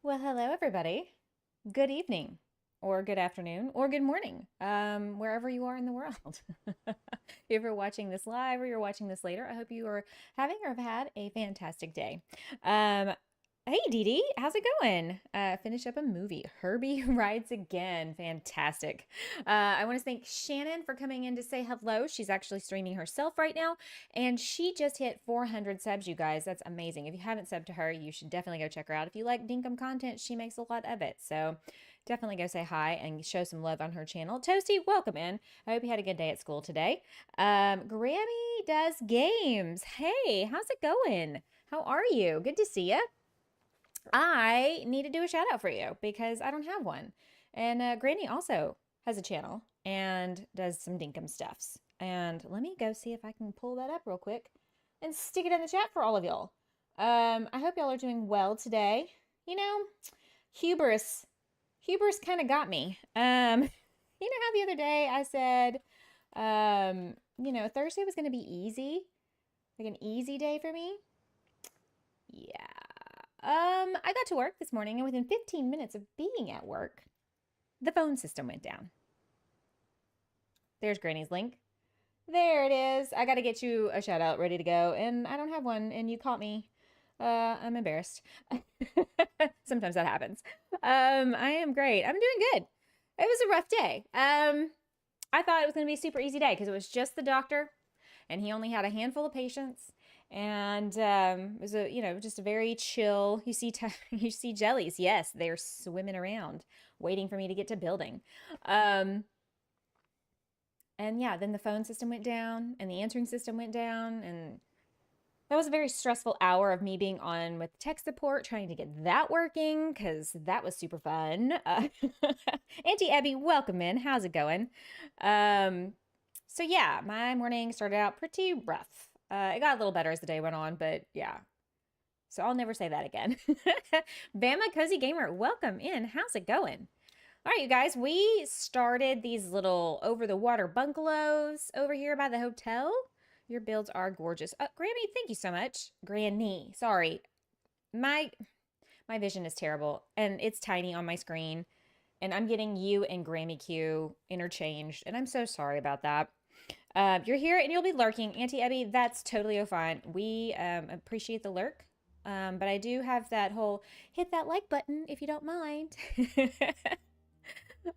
Well, hello, everybody. Good evening, or good afternoon, or good morning, wherever you are in the world. If you're watching this live or you're watching this later, I hope you are having or have had a fantastic day. Um, hey, Dee Dee, how's it going? Finish up a movie. Herbie Rides Again. Fantastic. I want to thank Shannon for coming in to say hello. She's actually streaming herself right now, and she just hit 400 subs, you guys. That's amazing. If you haven't subbed to her, you should definitely go check her out. If you like Dinkum content, she makes a lot of it. So definitely go say hi and show some love on her channel. Toasty, welcome in. I hope you had a good day at school today. Grammy does games. Hey, how's it going? How are you? Good to see you. I need to do a shout out for you because I don't have one. And Granny also has a channel and does some Dinkum stuffs. And let me go see if I can pull that up real quick and stick it in the chat for all of y'all. I hope y'all are doing well today. You know, hubris, hubris kind of got me. You know how the other day I said, Thursday was going to be easy, like an easy day for me? Yeah. I got to work this morning, and within 15 minutes of being at work, the phone system went down. There's Granny's link. There it is. I got to get you a shout out ready to go, and I don't have one, and you caught me. I'm embarrassed. Sometimes that happens. I am great. I'm doing good. It was a rough day. I thought it was going to be a super easy day because it was just the doctor, and he only had a handful of patients. And it was just a very chill. You see, you see jellies. Yes, they're swimming around, waiting for me to get to building. And yeah, then the phone system went down, and the answering system went down, and that was a very stressful hour of me being on with tech support, trying to get that working, because that was super fun. Auntie Abby, welcome in. How's it going? So yeah, my morning started out pretty rough. It got a little better as the day went on, but yeah. So I'll never say that again. Bama Cozy Gamer, welcome in. How's it going? All right, you guys, we started these little over-the-water bungalows over here by the hotel. Your builds are gorgeous. Granny, thank you so much. Granny, sorry. My vision is terrible, and it's tiny on my screen, and I'm getting you and Grammy Q interchanged, and I'm so sorry about that. You're here and you'll be lurking. Auntie Ebby, that's totally fine. We appreciate the lurk. But I do have that whole hit that like button if you don't mind.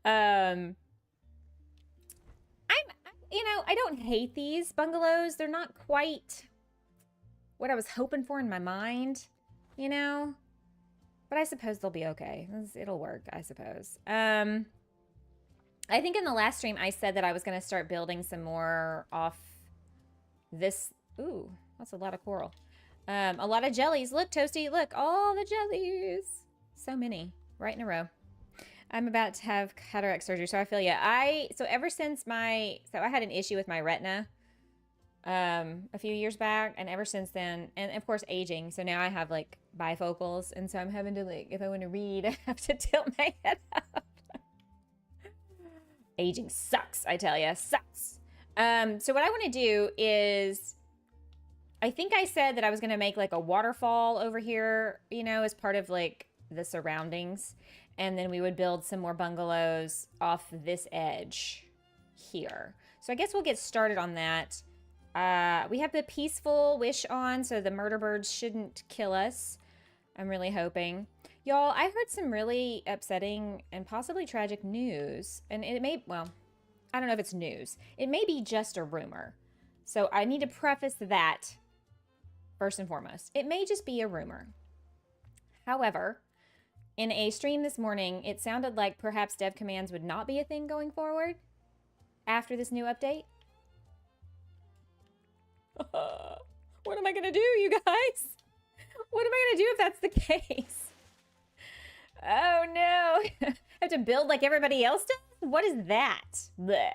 I don't hate these bungalows. They're not quite what I was hoping for in my mind, you know? But I suppose they'll be okay. It'll work, I suppose. I think in the last stream I said that I was going to start building some more off this. Ooh, that's a lot of coral. A lot of jellies. Look, Toasty, look, all the jellies. So many, right in a row. I'm about to have cataract surgery, so I feel you. So ever since I had an issue with my retina a few years back, and ever since then, and of course aging, so now I have like bifocals, and so I'm having to, like, if I want to read, I have to tilt my head up. Aging sucks, I tell you, sucks. So what I want to do is, I think I said that I was going to make like a waterfall over here, as part of like the surroundings. And then we would build some more bungalows off this edge here. So I guess we'll get started on that. We have the peaceful wish on, so the murder birds shouldn't kill us. I'm really hoping. Y'all, I heard some really upsetting and possibly tragic news. And well, I don't know if it's news. It may be just a rumor. So I need to preface that first and foremost. It may just be a rumor. However, in a stream this morning, it sounded like perhaps dev commands would not be a thing going forward after this new update. What am I going to do, you guys? What am I going to do if that's the case? Oh, no. I have to build like everybody else does? What is that? Blech.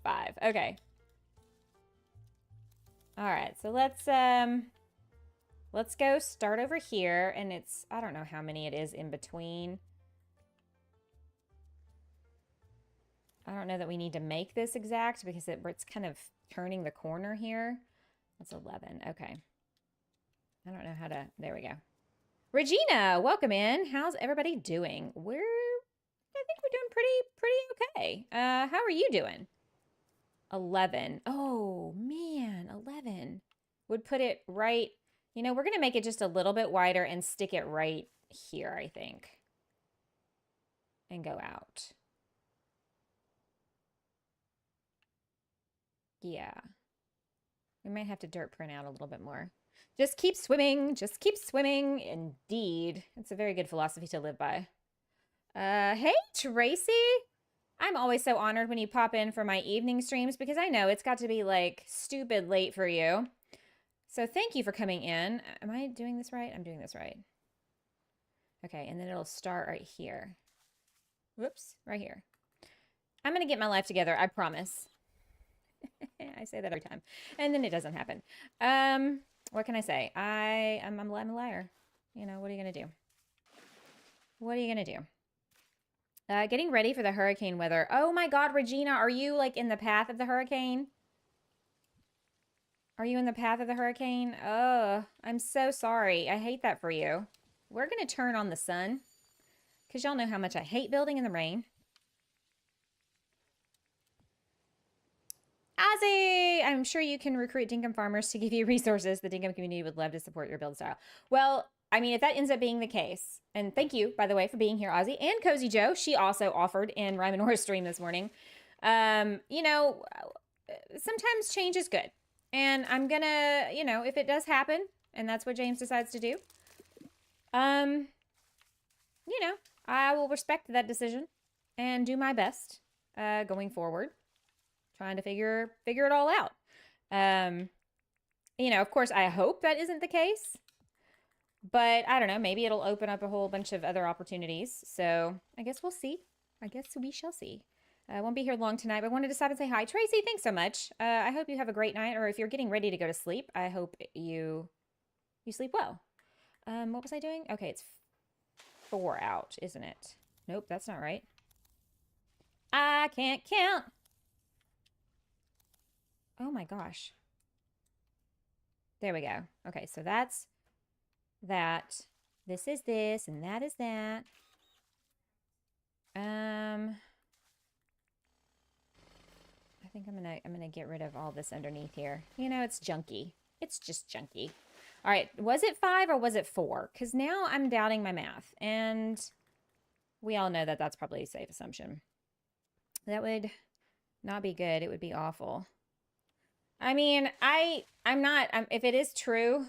5. Okay. All right. So let's go start over here. And I don't know how many it is in between. I don't know that we need to make this exact because it's kind of turning the corner here. That's 11. Okay. I don't know how to, there we go. Regina, welcome in. How's everybody doing? I think we're doing pretty okay. How are you doing? 11. Oh, man, 11. Would put it right, we're going to make it just a little bit wider and stick it right here, I think. And go out. Yeah. We might have to dirt print out a little bit more. Just keep swimming. Just keep swimming. Indeed. It's a very good philosophy to live by. Hey, Tracy. I'm always so honored when you pop in for my evening streams because I know it's got to be like stupid late for you. So thank you for coming in. Am I doing this right? I'm doing this right. Okay, and then it'll start right here. Whoops, right here. I'm going to get my life together, I promise. I say that every time. And then it doesn't happen. What can I say? I'm a liar. What are you going to do? What are you going to do? Getting ready for the hurricane weather. Oh my God, Regina, are you like in the path of the hurricane? Are you in the path of the hurricane? Oh, I'm so sorry. I hate that for you. We're going to turn on the sun because y'all know how much I hate building in the rain. Ozzy, I'm sure you can recruit Dinkum farmers to give you resources. The Dinkum community would love to support your build style. Well, I mean, if that ends up being the case, and thank you, by the way, for being here, Ozzy, and Cozy Joe. She also offered in Rhyme and Horse stream this morning. Sometimes change is good. And I'm gonna, if it does happen, and that's what James decides to do, I will respect that decision and do my best going forward, trying to figure it all out. Of course, I hope that isn't the case. But I don't know, maybe it'll open up a whole bunch of other opportunities. So I guess we'll see. I guess we shall see. I won't be here long tonight, but I wanted to stop and say hi. Tracy, thanks so much. I hope you have a great night, or if you're getting ready to go to sleep, I hope you sleep well. What was I doing? Okay, it's 4 out, isn't it? Nope, that's not right. I can't count. Oh my gosh. There we go. Okay, so that's that. This is this, and that is that. I think I'm gonna get rid of all this underneath here. It's junky. It's just junky. All right, was it 5 or was it 4? Because now I'm doubting my math, and we all know that that's probably a safe assumption. That would not be good. It would be awful. I mean, if it is true,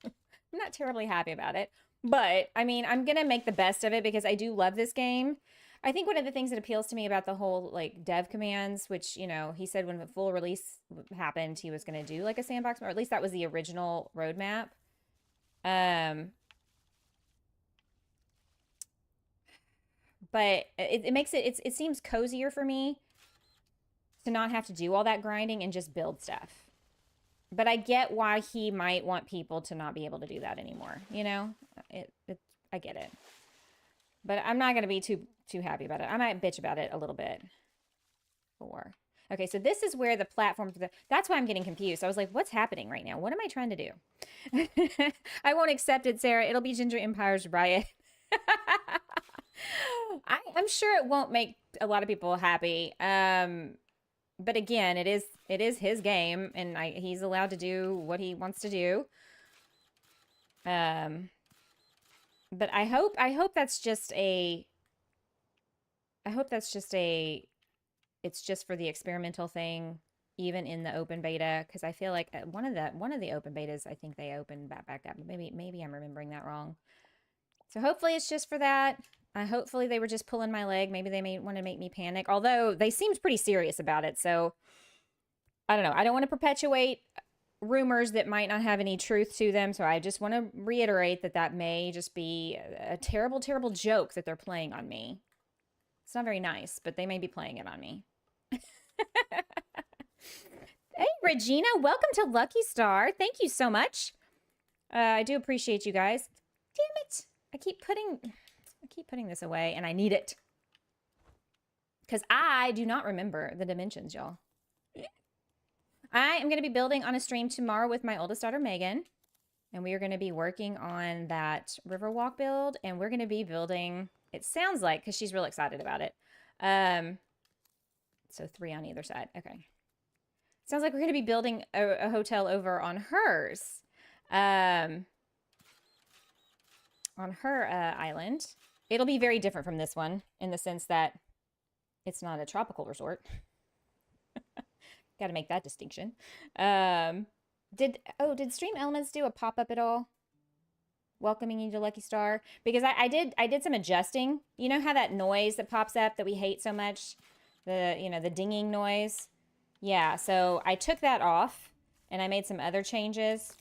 I'm not terribly happy about it. But, I mean, I'm going to make the best of it because I do love this game. I think one of the things that appeals to me about the whole, like, dev commands, which, he said when the full release happened, he was going to do, like, a sandbox, or at least that was the original roadmap. But it makes it seems cozier for me to not have to do all that grinding and just build stuff. But I get why he might want people to not be able to do that anymore. I get it. But I'm not going to be too happy about it. I might bitch about it a little bit. 4. Okay, so this is where the platform that's why I'm getting confused. I was like, what's happening right now? What am I trying to do? I won't accept it, Sarah. It'll be Ginger Empire's riot. I'm sure it won't make a lot of people happy. But again, it is his game, and he's allowed to do what he wants to do. But I hope that's just it's just for the experimental thing, even in the open beta, because I feel like one of the open betas, I think they opened back up. Maybe I'm remembering that wrong. So hopefully it's just for that. Hopefully they were just pulling my leg. Maybe they may want to make me panic, although they seemed pretty serious about it. So I don't know. I don't want to perpetuate rumors that might not have any truth to them. So I just want to reiterate that may just be a terrible, terrible joke that they're playing on me. It's not very nice, but they may be playing it on me. Hey, Regina, welcome to Lucky Star. Thank you so much. I do appreciate you guys. Damn it. I keep putting this away, and I need it. Because I do not remember the dimensions, y'all. I am going to be building on a stream tomorrow with my oldest daughter, Megan. And we are going to be working on that Riverwalk build. And we're going to be building, it sounds like, because she's real excited about it. So 3 on either side. Okay. Sounds like we're going to be building a hotel over on hers. On her island. It'll be very different from this one in the sense that it's not a tropical resort. Got to make that distinction. Did Stream Elements do a pop-up at all? Welcoming you to Lucky Star? Because I did some adjusting. You know how that noise that pops up that we hate so much? The dinging noise? Yeah, so I took that off and I made some other changes.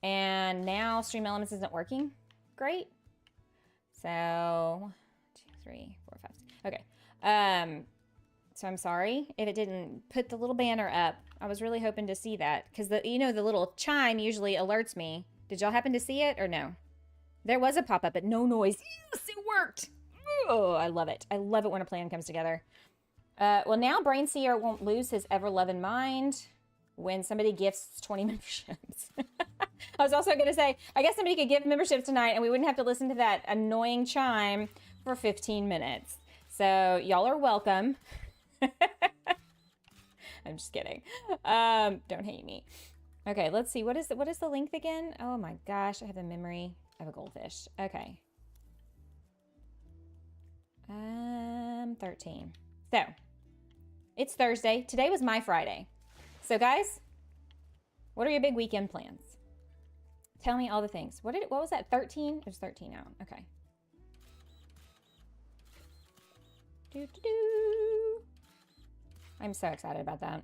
And now Stream Elements isn't working great. So 1, 2, 3, 4, 5. Okay. So I'm sorry if it didn't put the little banner up. I was really hoping to see that because the little chime usually alerts me. Did y'all happen to see it or no? There was a pop-up, but no noise. Yes, it worked. Oh, I love it. I love it when a plan comes together. Well, now Brainseer won't lose his ever-loving mind when somebody gifts 20 memberships. I was also going to say, I guess somebody could give memberships tonight and we wouldn't have to listen to that annoying chime for 15 minutes. So y'all are welcome. I'm just kidding. Don't hate me. Okay, let's see. What is the length again? Oh my gosh, I have a memory of a goldfish. Okay. 13. So, it's Thursday. Today was my Friday. So guys, what are your big weekend plans? Tell me all the things. What was that? 13? There's 13 out. Okay. I'm so excited about that.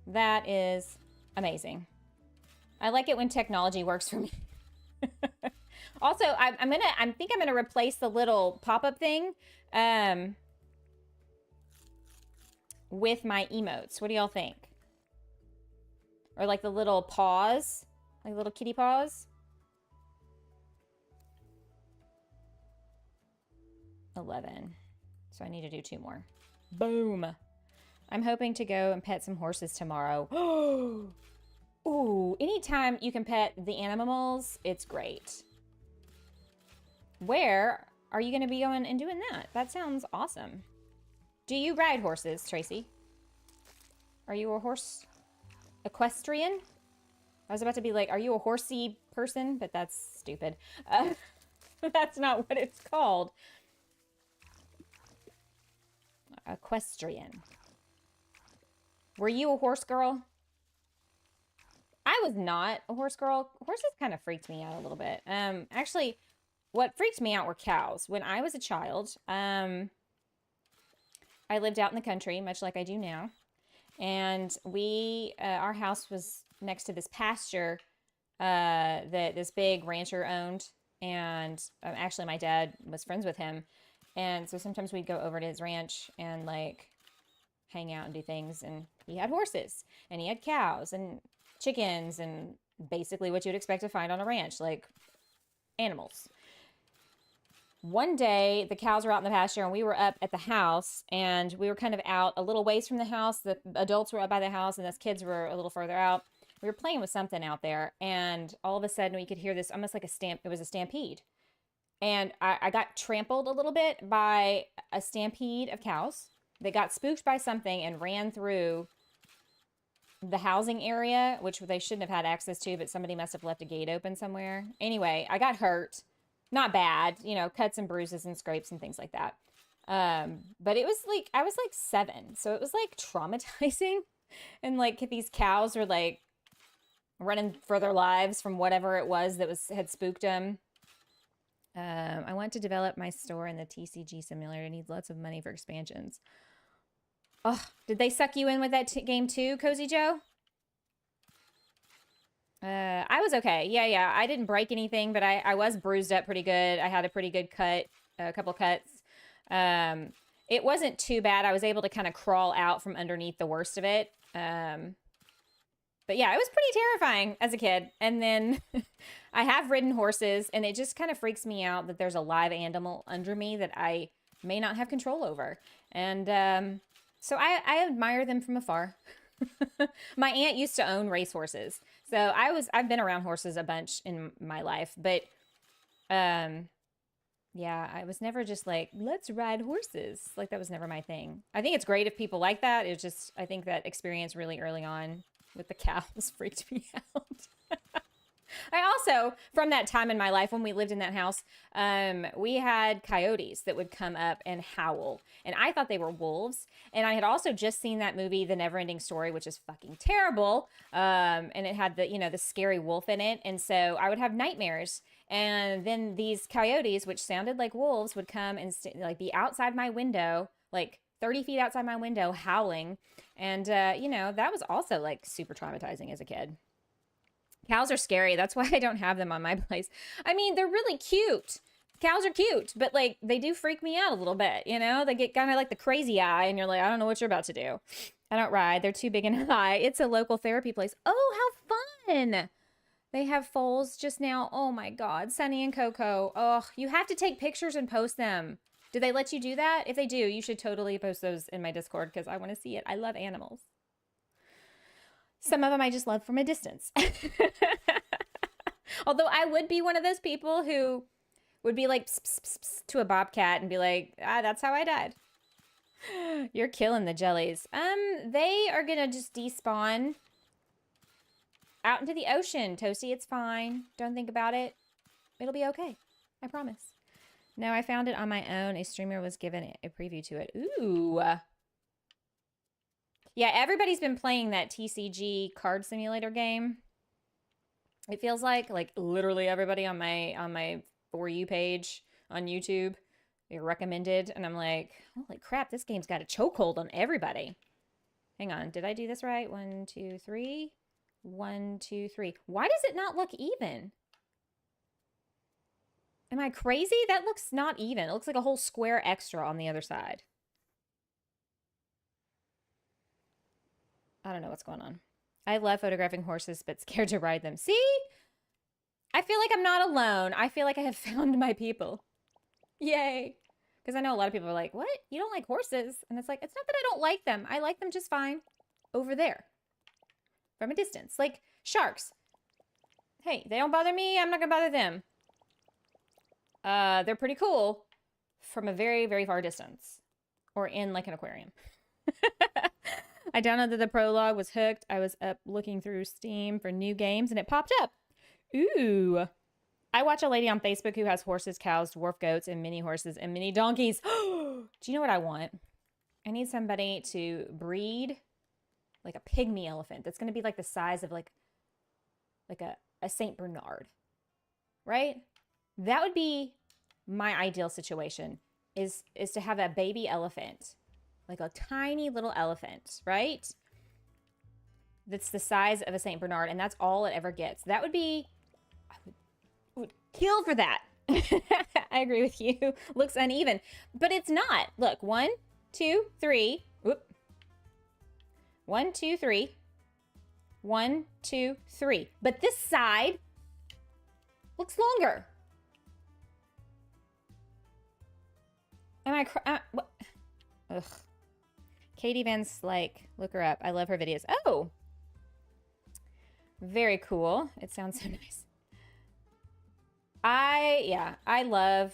That is amazing. I like it when technology works for me. Also, I think I'm gonna replace the little pop-up thing with my emotes. What do y'all think? Or like the little paws, like little kitty paws. 11. So I need to do 2 more. Boom. I'm hoping to go and pet some horses tomorrow. Ooh, anytime you can pet the animals, it's great. Where are you going to be going and doing that? That sounds awesome. Do you ride horses, Tracy? Are you a horse equestrian? I was about to be like, are you a horsey person? But that's stupid. That's not what it's called. Equestrian. Were you a horse girl? I was not a horse girl. Horses kind of freaked me out a little bit. Actually, what freaked me out were cows. When I was a child, I lived out in the country, much like I do now. And our house was next to this pasture that this big rancher owned. And actually, my dad was friends with him. And so sometimes we'd go over to his ranch and like hang out and do things. And he had horses and he had cows and chickens and basically what you'd expect to find on a ranch, like animals. One day the cows were out in the pasture and we were up at the house and we were kind of out a little ways from the house. The adults were up by the house and us kids were a little further out. We were playing with something out there and all of a sudden we could hear this almost like it was a stampede. And I got trampled a little bit by a stampede of cows. They got spooked by something and ran through the housing area, which they shouldn't have had access to, but somebody must have left a gate open somewhere. Anyway, I got hurt. Not bad, cuts and bruises and scrapes and things like that. But it was like, I was like 7. So it was like traumatizing. And like these cows were like running for their lives from whatever it was that had spooked them. I want to develop my store in the TCG simulator. I need lots of money for expansions. Oh, did they suck you in with that game too, Cozy Joe? I was okay. Yeah. I didn't break anything, but I was bruised up pretty good. I had a pretty good cut, a couple cuts. It wasn't too bad. I was able to kind of crawl out from underneath the worst of it. But yeah, it was pretty terrifying as a kid. And then I have ridden horses and it just kind of freaks me out that there's a live animal under me that I may not have control over. And so I admire them from afar. My aunt used to own racehorses. So I've been around horses a bunch in my life, but yeah, I was never just like, let's ride horses. Like that was never my thing. I think it's great if people like that. It's just, I think that experience really early on with the cows freaked me out. I also, from that time in my life when we lived in that house, we had coyotes that would come up and howl. And I thought they were wolves. And I had also just seen that movie, The Neverending Story, which is fucking terrible. And it had the, the scary wolf in it. And so I would have nightmares. And then these coyotes, which sounded like wolves, would come and like be outside my window, like 30 feet outside my window, howling. And, that was also like super traumatizing as a kid. Cows are scary. That's why I don't have them on my place. I mean, they're really cute. Cows are cute, but like they do freak me out a little bit, They get kind of like the crazy eye and you're like, I don't know what you're about to do. I don't ride. They're too big and high. It's a local therapy place. Oh, how fun. They have foals just now. Oh my God. Sunny and Coco. Oh, you have to take pictures and post them. Do they let you do that? If they do, you should totally post those in my Discord because I want to see it. I love animals. Some of them I just love from a distance. Although I would be one of those people who would be like pss, pss, pss, pss, to a bobcat and be like, that's how I died. You're killing the jellies. They are going to just despawn out into the ocean. Toasty, it's fine. Don't think about it. It'll be okay. I promise. No, I found it on my own. A streamer was given a preview to it. Ooh. Yeah, everybody's been playing that TCG card simulator game. It feels like literally everybody on my For You page on YouTube, they recommended, and I'm like, holy crap, this game's got a chokehold on everybody. Hang on, did I do this right? 1, 2, 3. 1, 2, 3. Why does it not look even? Am I crazy? That looks not even. It looks like a whole square extra on the other side. I don't know what's going on. I love photographing horses, but scared to ride them. See? I feel like I'm not alone. I feel like I have found my people. Yay. Because I know a lot of people are like, what? You don't like horses? And it's like, it's not that I don't like them. I like them just fine over there from a distance. Like sharks. Hey, they don't bother me. I'm not going to bother them. They're pretty cool from a very, very far distance or in like an aquarium. I downloaded the prologue, was hooked. I was up looking through Steam for new games, and it popped up. Ooh. I watch a lady on Facebook who has horses, cows, dwarf goats, and mini horses and mini donkeys. Do you know what I want? I need somebody to breed like a pygmy elephant that's going to be like the size of like a Saint Bernard, right? That would be my ideal situation is to have a baby elephant. Like a tiny little elephant, right? That's the size of a Saint Bernard, and that's all it ever gets. That would be, I would kill for that. I agree with you. Looks uneven, but it's not. Look, 1, 2, 3. Whoop. 1, 2, 3. 1, 2, 3. But this side looks longer. Am I? What? Ugh. Katie Van Slyke, look her up. I love her videos. Oh, very cool. It sounds so nice. I love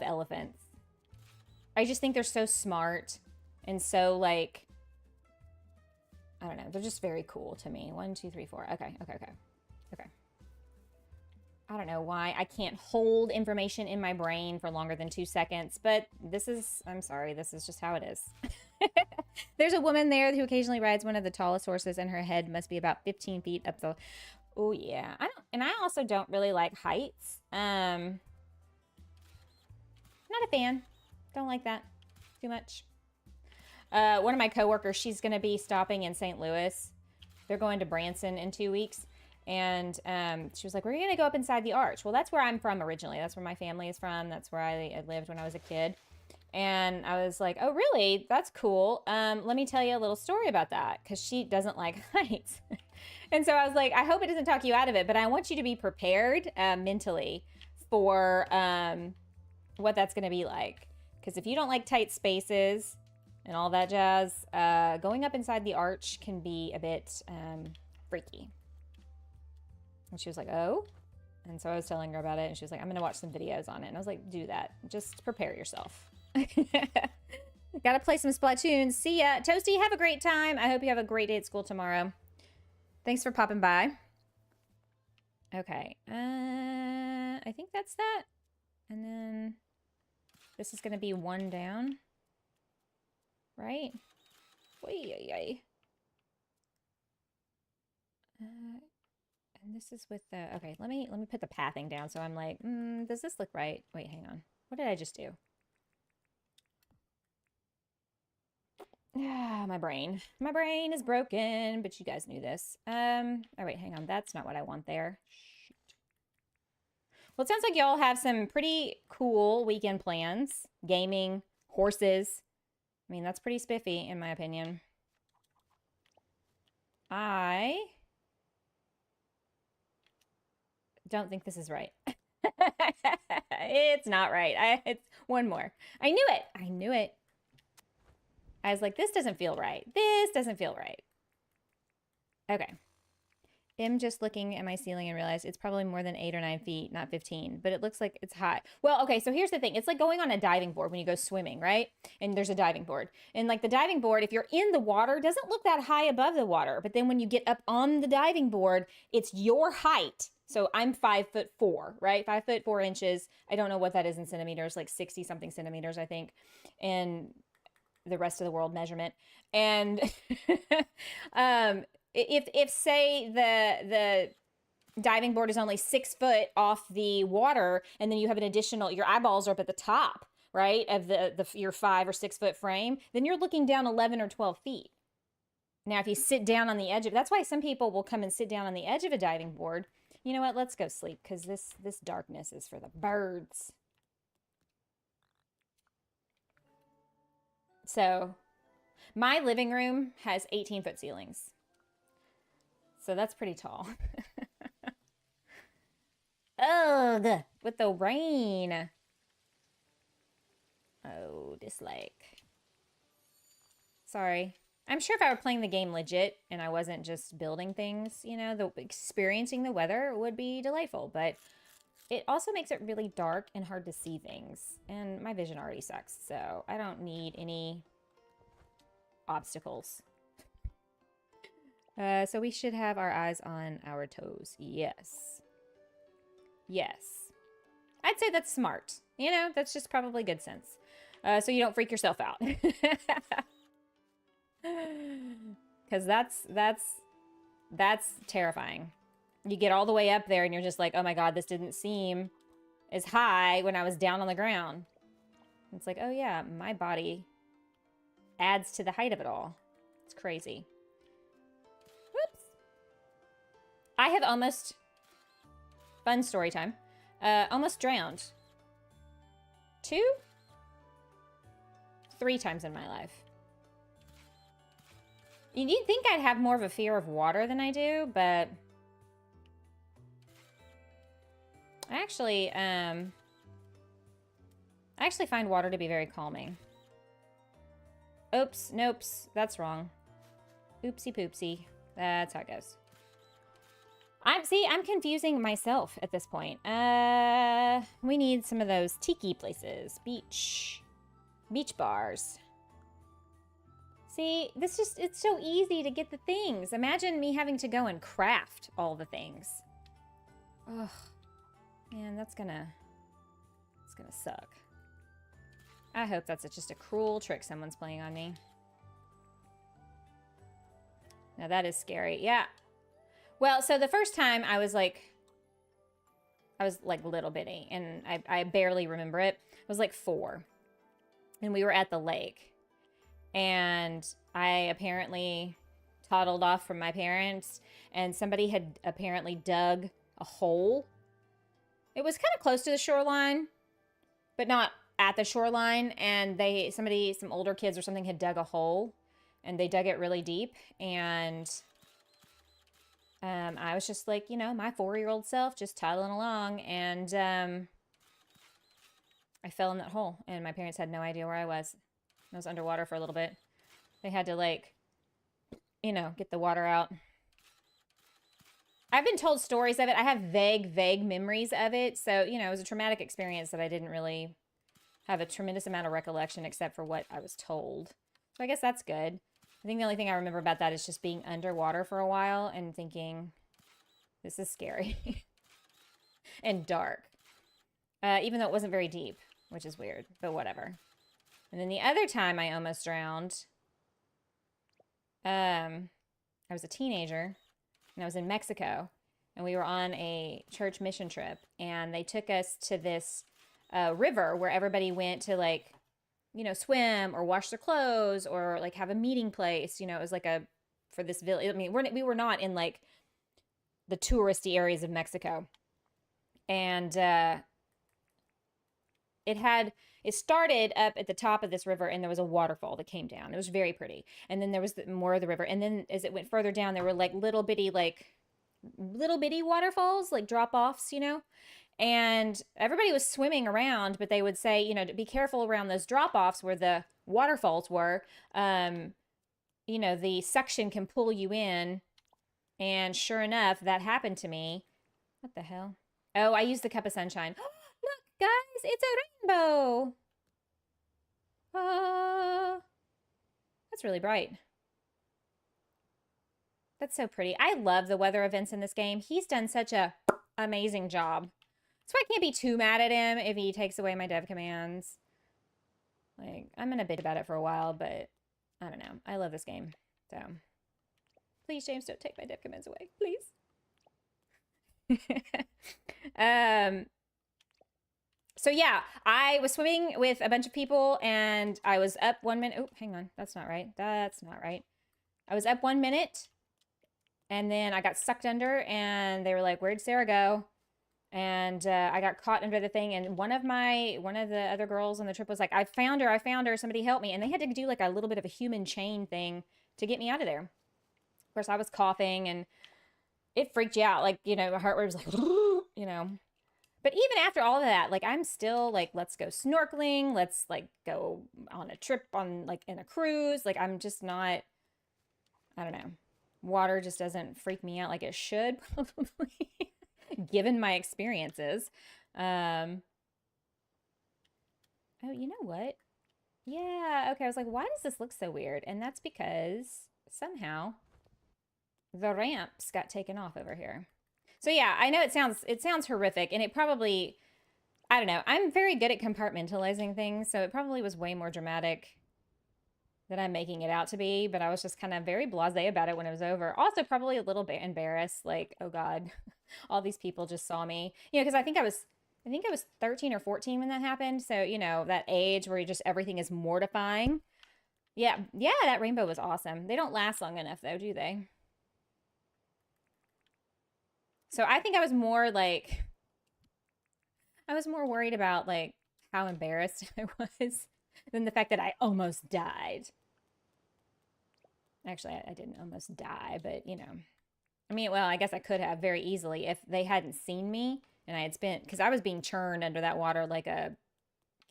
elephants. I just think they're so smart and so like, I don't know. They're just very cool to me. 1, 2, 3, 4. Okay. I don't know why I can't hold information in my brain for longer than 2 seconds, but I'm sorry, this is just how it is. There's a woman there who occasionally rides one of the tallest horses, and her head must be about 15 feet up the... Oh, yeah. I also don't really like heights. Not a fan. Don't like that too much. One of my coworkers, she's going to be stopping in St. Louis. They're going to Branson in 2 weeks. And she was like, we're going to go up inside the arch. Well, that's where I'm from originally. That's where my family is from. That's where I lived when I was a kid. And I was like, oh, really? That's cool. Let me tell you a little story about that, because she doesn't like heights. And so I was like, I hope it doesn't talk you out of it, but I want you to be prepared mentally for what that's going to be like. Because if you don't like tight spaces, and all that jazz. Going up inside the arch can be a bit freaky. And she was like, oh. And so I was telling her about it, and she was like, I'm going to watch some videos on it. And I was like, do that. Just prepare yourself. Gotta play some Splatoon. See ya. Toasty, have a great time. I hope you have a great day at school tomorrow. Thanks for popping by. Okay. I think that's that. And then this is going to be one down. Right? Wait. And this is with the... Okay, let me put the pathing down. So I'm like, does this look right? Wait, hang on. What did I just do? Ah, my brain. My brain is broken, but you guys knew this. Oh, wait, hang on. That's not what I want there. Shoot. Well, it sounds like y'all have some pretty cool weekend plans. Gaming, horses. I mean, that's pretty spiffy, in my opinion. I don't think this is right. It's not right. It's one more. I knew it. I knew it. I was like, this doesn't feel right. This doesn't feel right. Okay. I'm just looking at my ceiling and realized it's probably more than 8 or 9 feet, not 15, but it looks like it's high. Well, okay, so here's the thing. It's like going on a diving board when you go swimming, right? And there's a diving board. And like the diving board, if you're in the water, doesn't look that high above the water. But then when you get up on the diving board, it's your height. So I'm 5'4", right? 5'4". I don't know what that is in centimeters, like 60 something centimeters, I think. And the rest of the world measurement. And if say the diving board is only 6 foot off the water, and then you have an additional, your eyeballs are up at the top, right, of your 5 or 6 foot frame, then you're looking down 11 or 12 feet. Now, if you sit down on the edge of, that's why some people will come and sit down on the edge of a diving board. You know what? Let's go sleep, because this darkness is for the birds. So my living room has 18-foot ceilings. So that's pretty tall. Ugh, with the rain. Oh, dislike. Sorry. I'm sure if I were playing the game legit and I wasn't just building things, you know, experiencing the weather would be delightful. But it also makes it really dark and hard to see things. And my vision already sucks, so I don't need any obstacles. So we should have our eyes on our toes. Yes. Yes. I'd say that's smart. You know, that's just probably good sense. So you don't freak yourself out. Because that's terrifying. You get all the way up there and you're just like, oh my God, this didn't seem as high when I was down on the ground. It's like, oh yeah, my body adds to the height of it all. It's crazy. Whoops. I have almost, fun story time, almost drowned 2, 3 times in my life. You'd think I'd have more of a fear of water than I do, but I actually find water to be very calming. Oops, nopes, that's wrong. Oopsie poopsie. That's how it goes. I'm confusing myself at this point. We need some of those tiki places. Beach bars. See, it's so easy to get the things. Imagine me having to go and craft all the things. Ugh. Man, it's gonna suck. I hope that's just a cruel trick someone's playing on me. Now that is scary. Yeah. Well, so the first time I was like little bitty, and I barely remember it. I was like 4. And we were at the lake. And I apparently toddled off from my parents, and somebody had apparently dug a hole. It was kind of close to the shoreline, but not at the shoreline. And some older kids or something had dug a hole, and they dug it really deep. And I was just like, you know, my 4-year-old self just toddling along, and I fell in that hole, and my parents had no idea where I was. I was underwater for a little bit. They had to, like, you know, get the water out. I've been told stories of it. I have vague memories of it. So, you know, it was a traumatic experience that I didn't really have a tremendous amount of recollection except for what I was told. So I guess that's good. I think the only thing I remember about that is just being underwater for a while and thinking, this is scary and dark. Even though it wasn't very deep, which is weird, but whatever. And then the other time I almost drowned, I was a teenager and I was in Mexico and we were on a church mission trip and they took us to this river where everybody went to, like, you know, swim or wash their clothes or like have a meeting place. You know, it was like for this village. I mean, we were not in like the touristy areas of Mexico. And it started up at the top of this river and there was a waterfall that came down. It was very pretty. And then there was more of the river. And then as it went further down, there were like little bitty waterfalls, like drop offs, you know? And everybody was swimming around, but they would say, you know, to be careful around those drop offs where the waterfalls were. You know, the suction can pull you in. And sure enough, that happened to me. What the hell? Oh, I used the cup of sunshine. Look, guys, it's a rainbow. That's really bright. That's so pretty. I love the weather events in this game. He's done such a amazing job. So I can't be too mad at him if he takes away my dev commands. Like, I'm going to bitch about it for a while, but I don't know. I love this game. So, please, James, don't take my dev commands away. Please. So yeah, I was swimming with a bunch of people and I was up 1 minute. Oh, hang on. That's not right. That's not right. I was up 1 minute and then I got sucked under and they were like, where'd Sarah go? And I got caught under the thing. And one of the other girls on the trip was like, I found her. Somebody help me. And they had to do like a little bit of a human chain thing to get me out of there. Of course, I was coughing and it freaked you out. Like, you know, my heart rate was like, you know. But even after all of that, like, I'm still like, let's go snorkeling. Let's like go on a trip on like in a cruise. Like, I'm just not, I don't know. Water just doesn't freak me out like it should probably, given my experiences. Oh, you know what? Yeah, okay. I was like, why does this look so weird? And that's because somehow the ramps got taken off over here. So yeah, I know it sounds horrific and it probably, I don't know. I'm very good at compartmentalizing things, so it probably was way more dramatic than I'm making it out to be, but I was just kind of very blasé about it when it was over. Also probably a little bit embarrassed, like, oh God, all these people just saw me. You know, because I think I was 13 or 14 when that happened. So, you know, that age where everything is mortifying. Yeah, that rainbow was awesome. They don't last long enough though, do they? So I think I was more worried about like how embarrassed I was than the fact that I almost died. Actually, I didn't almost die, but you know, I mean, well, I guess I could have very easily if they hadn't seen me and I had because I was being churned under that water like a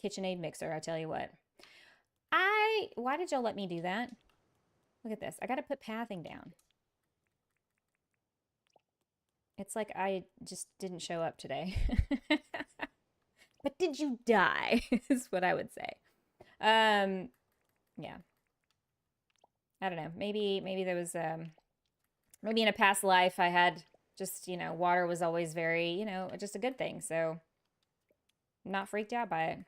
KitchenAid mixer, I tell you what. Why did y'all let me do that? Look at this. I got to put pathing down. It's like I just didn't show up today. But did you die? Is what I would say. Yeah. I don't know. Maybe there was maybe in a past life I had just, you know, water was always very, you know, just a good thing. So I'm not freaked out by it.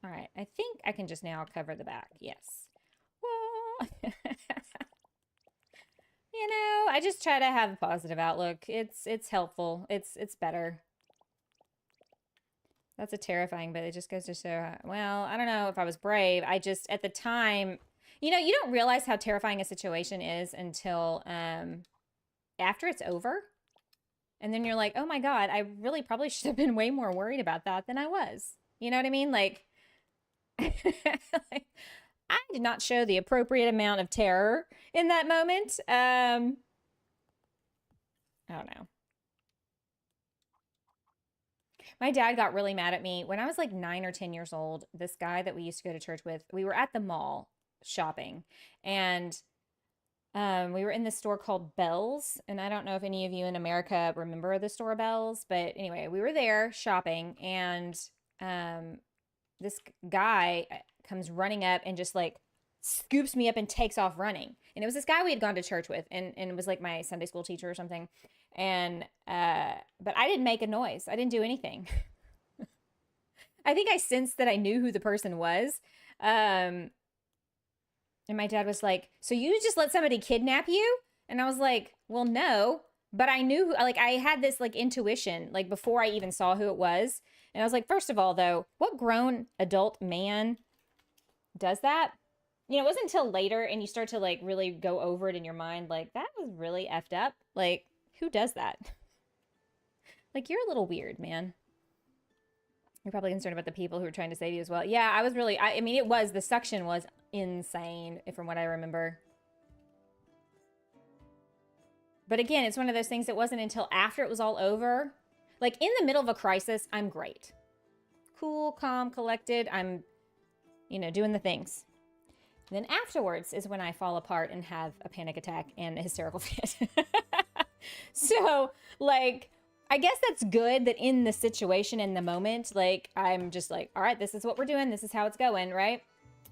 All right. I think I can just now cover the back. Yes. Whoa. You know, I just try to have a positive outlook. It's helpful. It's better. That's a terrifying, but it just goes to show, well, I don't know if I was brave. I just, at the time, you know, you don't realize how terrifying a situation is until after it's over. And then you're like, oh my God, I really probably should have been way more worried about that than I was. You know what I mean? Like, like I did not show the appropriate amount of terror in that moment. I don't know. My dad got really mad at me when I was like 9 or 10 years old. This guy that we used to go to church with, we were at the mall shopping, and we were in this store called Bells. And I don't know if any of you in America remember the store Bells, but anyway, we were there shopping, and um, this guy comes running up and just like scoops me up and takes off running. And it was this guy we had gone to church with, and it was like my Sunday school teacher or something. And but I didn't make a noise. I didn't do anything. I think I sensed that I knew who the person was. And my dad was like, "So you just let somebody kidnap you?" And I was like, "Well, no." But I knew, like, I had this like intuition, like before I even saw who it was. And I was like, first of all, though, what grown adult man does that? You know, it wasn't until later and you start to like really go over it in your mind, like, that was really effed up. Like, who does that? Like, you're a little weird, man. You're probably concerned about the people who are trying to save you as well. Yeah, I was really, I mean, it was, the suction was insane from what I remember. But again, it's one of those things that wasn't until after it was all over. Like, in the middle of a crisis, I'm great. Cool, calm, collected. I'm, you know, doing the things. And then afterwards is when I fall apart and have a panic attack and a hysterical fit. So, like, I guess that's good that in the situation, in the moment, like, I'm just like, all right, this is what we're doing. This is how it's going, right?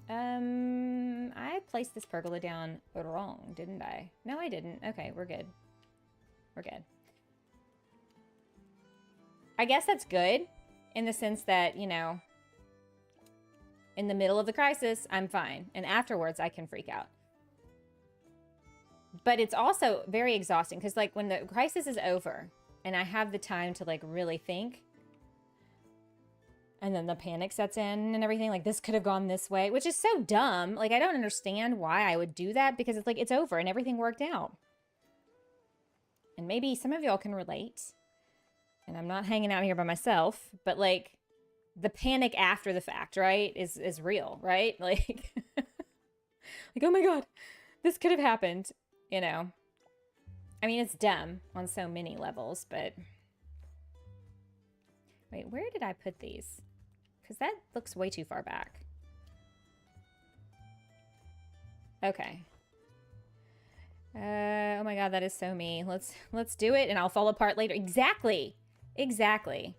I placed this pergola down wrong, didn't I? No, I didn't. Okay, we're good. We're good. I guess that's good in the sense that, you know, in the middle of the crisis, I'm fine. And afterwards, I can freak out. But it's also very exhausting because, like, when the crisis is over and I have the time to, like, really think, and then the panic sets in and everything, like, this could have gone this way, which is so dumb. Like, I don't understand why I would do that because it's like, it's over and everything worked out. And maybe some of y'all can relate. And I'm not hanging out here by myself, but, like, the panic after the fact, right, is real, right? Like, like, oh my God, this could have happened, you know? I mean, it's dumb on so many levels, but... Wait, where did I put these? Because that looks way too far back. Okay. Oh my God, that is so me. Let's do it and I'll fall apart later. Exactly. Exactly.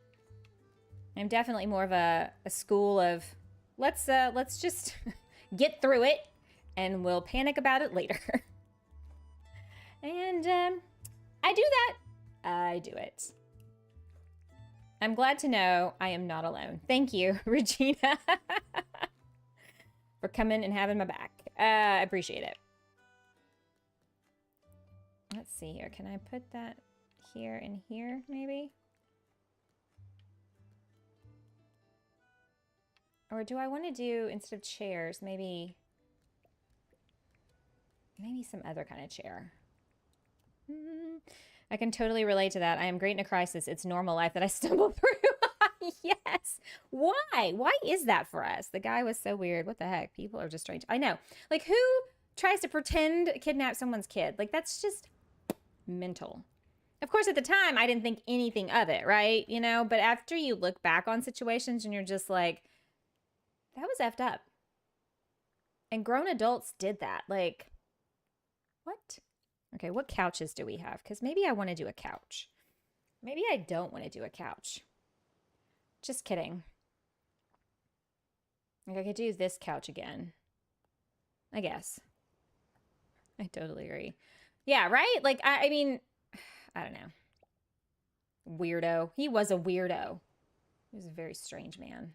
I'm definitely more of a school of let's just get through it and we'll panic about it later. And I do that. I do it. I'm glad to know I am not alone. Thank you, Regina, for coming and having my back. I appreciate it. Let's see here. Can I put that here and here, maybe? Or do I want to do, instead of chairs, maybe some other kind of chair? I can totally relate to that. I am great in a crisis. It's normal life that I stumble through. Yes. Why? Why is that for us? The guy was so weird. What the heck? People are just strange. I know. Like, who tries to pretend kidnap someone's kid? Like, that's just mental. Of course, at the time, I didn't think anything of it, right? You know, but after you look back on situations and you're just like, that was effed up. And grown adults did that. Like, what? Okay, what couches do we have? Because maybe I want to do a couch. Maybe I don't want to do a couch. Just kidding. Like, I could do this couch again. I guess. I totally agree. Yeah, right? Like, I mean, I don't know. Weirdo. He was a weirdo. He was a very strange man.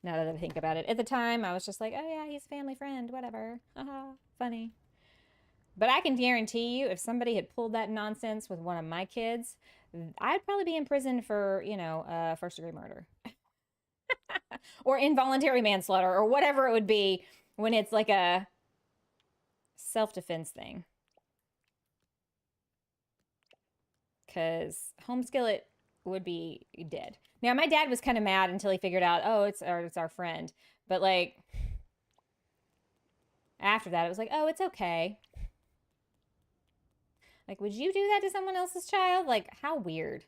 Now that I think about it. At the time, I was just like, oh yeah, he's a family friend, whatever. Haha, funny. But I can guarantee you, if somebody had pulled that nonsense with one of my kids, I'd probably be in prison for, you know, first-degree murder. Or involuntary manslaughter, or whatever it would be when it's like a self-defense thing. Because home skillet would be dead. Now, my dad was kind of mad until he figured out, oh, it's our friend. But, like, after that, it was like, oh, it's okay. Like, would you do that to someone else's child? Like, how weird.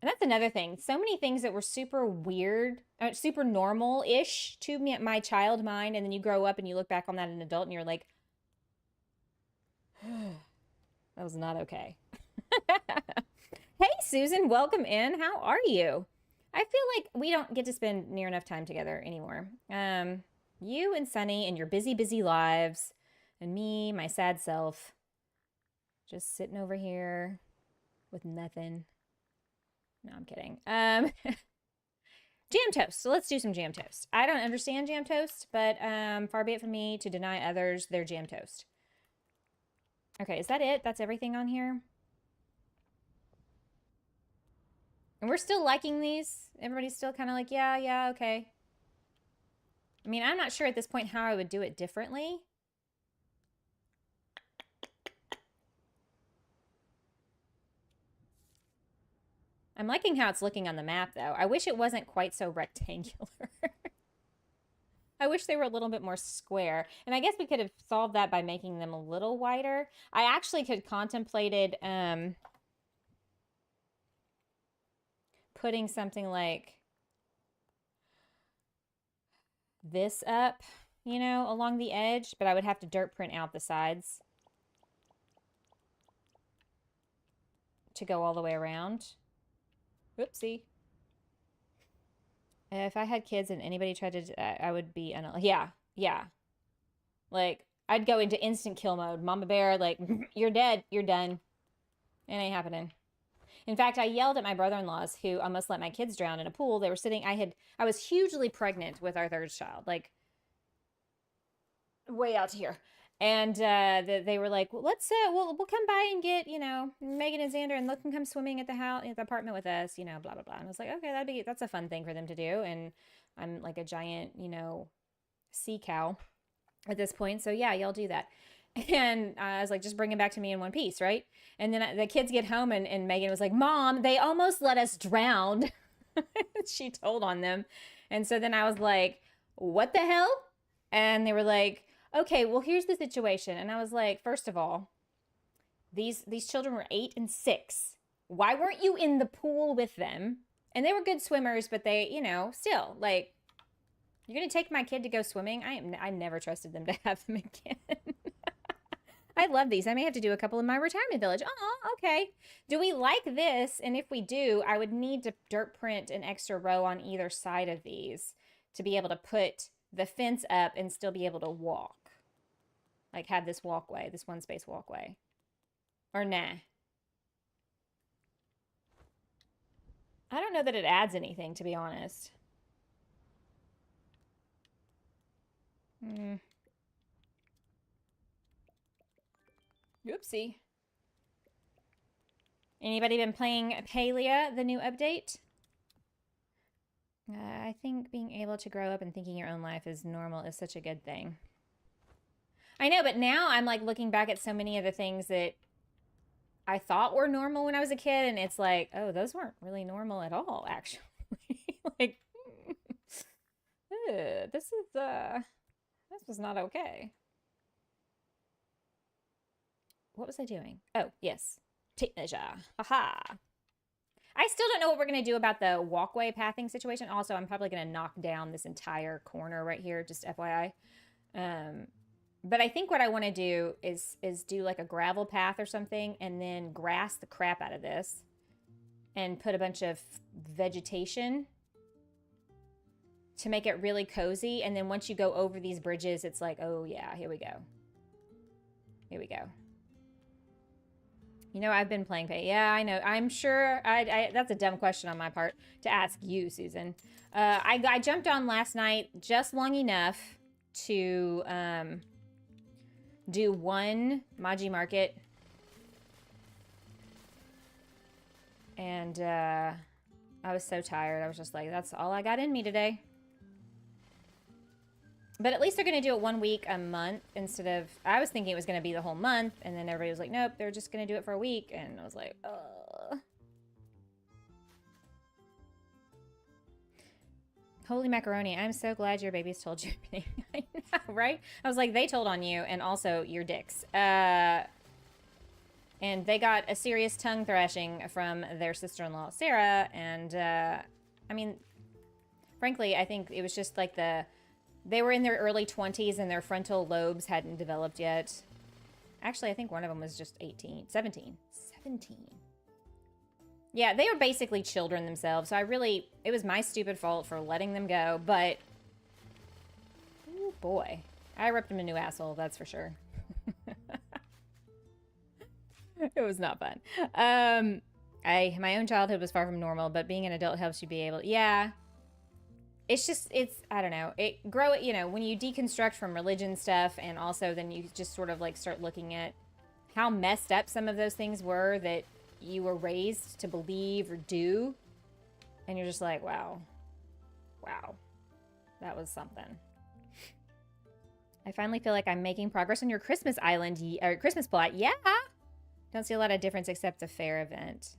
And that's another thing. So many things that were super weird, super normal-ish to me, my child mind, and then you grow up and you look back on that as an adult and you're like, that was not okay. Hey, Susan, welcome in. How are you? I feel like we don't get to spend near enough time together anymore. You and Sunny and your busy, busy lives, and me, my sad self, just sitting over here with nothing. No, I'm kidding. Jam toast. So let's do some jam toast. I don't understand jam toast, but far be it from me to deny others their jam toast. Okay, is that it? That's everything on here? And we're still liking these? Everybody's still kind of like, yeah, okay. I mean, I'm not sure at this point how I would do it differently. I'm liking how it's looking on the map, though. I wish it wasn't quite so rectangular. I wish they were a little bit more square. And I guess we could have solved that by making them a little wider. I actually could contemplated putting something like this up, you know, along the edge, but I would have to dirt print out the sides to go all the way around. Whoopsie. If I had kids and anybody tried to, I would be, yeah. Like, I'd go into instant kill mode. Mama bear, like, you're dead. You're done. It ain't happening. In fact, I yelled at my brother-in-laws who almost let my kids drown in a pool. They were sitting, I was hugely pregnant with our third child, like, way out here. And they were like, well, let's we'll come by and get, you know, Megan and Xander, and let them come swimming at the house, at the apartment with us, you know, blah blah blah. And I was like, okay, that's a fun thing for them to do. And I'm like a giant, you know, sea cow at this point, so yeah, y'all do that. And I was like, just bring it back to me in one piece, right? And then the kids get home, and Megan was like, Mom, they almost let us drown. She told on them. And so then I was like, what the hell? And they were like, okay, well, here's the situation. And I was like, first of all, these children were 8 and 6. Why weren't you in the pool with them? And they were good swimmers, but they, you know, still, like, you're going to take my kid to go swimming? I never trusted them to have them again. I love these. I may have to do a couple in my retirement village. Oh, okay. Do we like this? And if we do, I would need to dirt print an extra row on either side of these to be able to put the fence up and still be able to walk. Like, have this walkway, this one space walkway. Or nah. I don't know that it adds anything, to be honest. Oopsie. Anybody been playing Palia, the new update? I think being able to grow up and thinking your own life is normal is such a good thing. I know, but now I'm like looking back at so many of the things that I thought were normal when I was a kid, and it's like, oh, those weren't really normal at all, actually. Like, this was not okay. What was I doing? Oh, yes. Tape measure. Haha. I still don't know what we're going to do about the walkway pathing situation. Also, I'm probably going to knock down this entire corner right here, just FYI. But I think what I want to do is do like a gravel path or something, and then grass the crap out of this and put a bunch of vegetation to make it really cozy. And then once you go over these bridges, it's like, oh yeah, here we go. Here we go. You know, I've been playing Pay. Yeah, I know. I'm sure. That's a dumb question on my part to ask you, Susan. I jumped on last night just long enough to do one Maji Market. And I was so tired. I was just like, that's all I got in me today. But at least they're going to do it 1 week a month instead of... I was thinking it was going to be the whole month. And then everybody was like, nope, they're just going to do it for a week. And I was like, ugh. Holy macaroni. I'm so glad your babies told you. I know, right? I was like, they told on you. And also, your dicks. And they got a serious tongue thrashing from their sister-in-law, Sarah. And, I mean, frankly, I think it was just like they were in their early 20s and their frontal lobes hadn't developed yet. Actually, I think one of them was just 17. Yeah, they were basically children themselves. So it was my stupid fault for letting them go. But, oh boy, I ripped him a new asshole, that's for sure. It was not fun. My own childhood was far from normal, but being an adult helps you be able, yeah. I don't know. When you deconstruct from religion stuff, and also then you just sort of like start looking at how messed up some of those things were that you were raised to believe or do. And you're just like, wow, that was something. I finally feel like I'm making progress on your Christmas island, or Christmas plot. Yeah. Don't see a lot of difference except the fair event.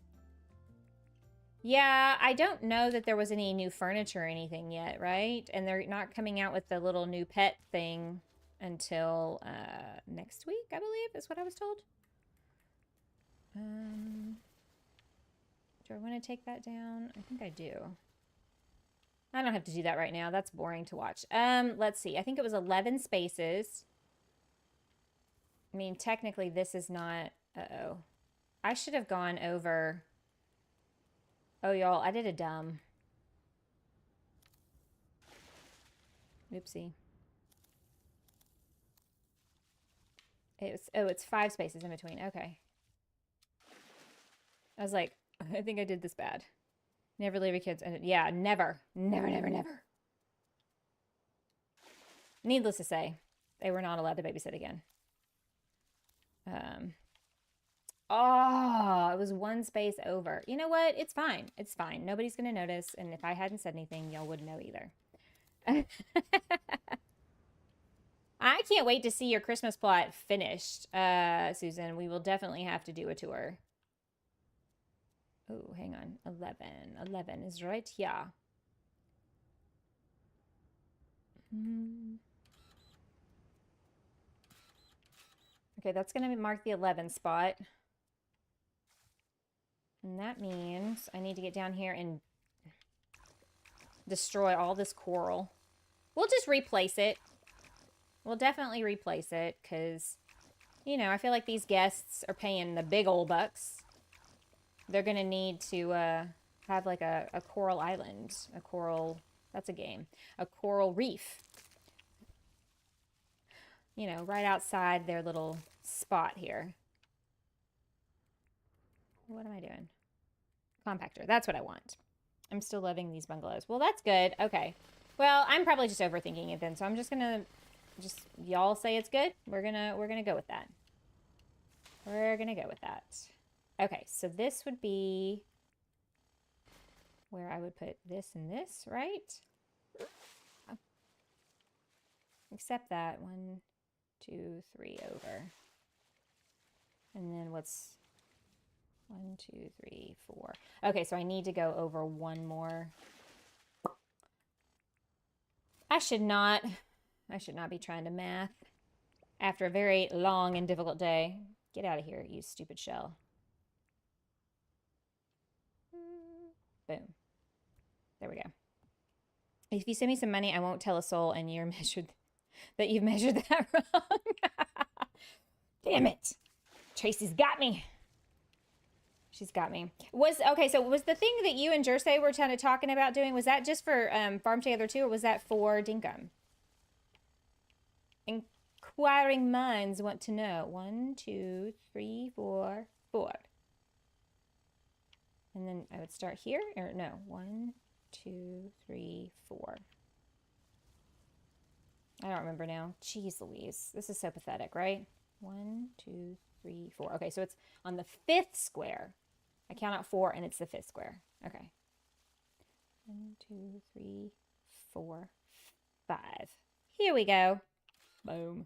Yeah, I don't know that there was any new furniture or anything yet, right? And they're not coming out with the little new pet thing until next week, I believe, is what I was told. Do I want to take that down? I think I do. I don't have to do that right now. That's boring to watch. Let's see. I think it was 11 spaces. I mean, technically, this is not... Uh-oh. I should have gone over... Oh, y'all, I did a dumb. Oopsie. It's 5 spaces in between. Okay. I was like, I think I did this bad. Never leave your kids. Yeah, never. Never. Needless to say, they were not allowed to babysit again. Oh, it was 1 space over. You know what? It's fine. It's fine. Nobody's going to notice. And if I hadn't said anything, y'all wouldn't know either. I can't wait to see your Christmas plot finished, Susan. We will definitely have to do a tour. Oh, hang on. 11. 11 is right here. Okay, that's going to mark the 11 spot. And that means I need to get down here and destroy all this coral. We'll just replace it. We'll definitely replace it because, you know, I feel like these guests are paying the big old bucks. They're going to need to have like a coral island. A coral, that's a game. A coral reef. You know, right outside their little spot here. What am I doing? Compactor. That's what I want. I'm still loving these bungalows. Well, that's good. Okay. Well, I'm probably just overthinking it then. So I'm just going to y'all say it's good. We're going to go with that. We're going to go with that. Okay. So this would be where I would put this and this, right? Except that 1, 2, 3 over. And then what's 1, 2, 3, 4. Okay, so I need to go over 1 more. I should not be trying to math after a very long and difficult day. Get out of here, you stupid shell. Boom. There we go. If you send me some money, I won't tell a soul, and you've measured that wrong. Damn it. Tracy's got me. She's got me. So was the thing that you and Jersey were kind of talking about doing, was that just for Farm Together too, or was that for Dinkum? Inquiring minds want to know. 1, 2, 3, 4, 4. And then I would start here, or no, 1, 2, 3, 4. I don't remember now. Jeez Louise. This is so pathetic, right? 1, 2, 3, 4. Okay, so it's on the 5th square. I count out 4 and it's the 5th square. Okay. 1, 2, 3, 4, 5. Here we go. Boom.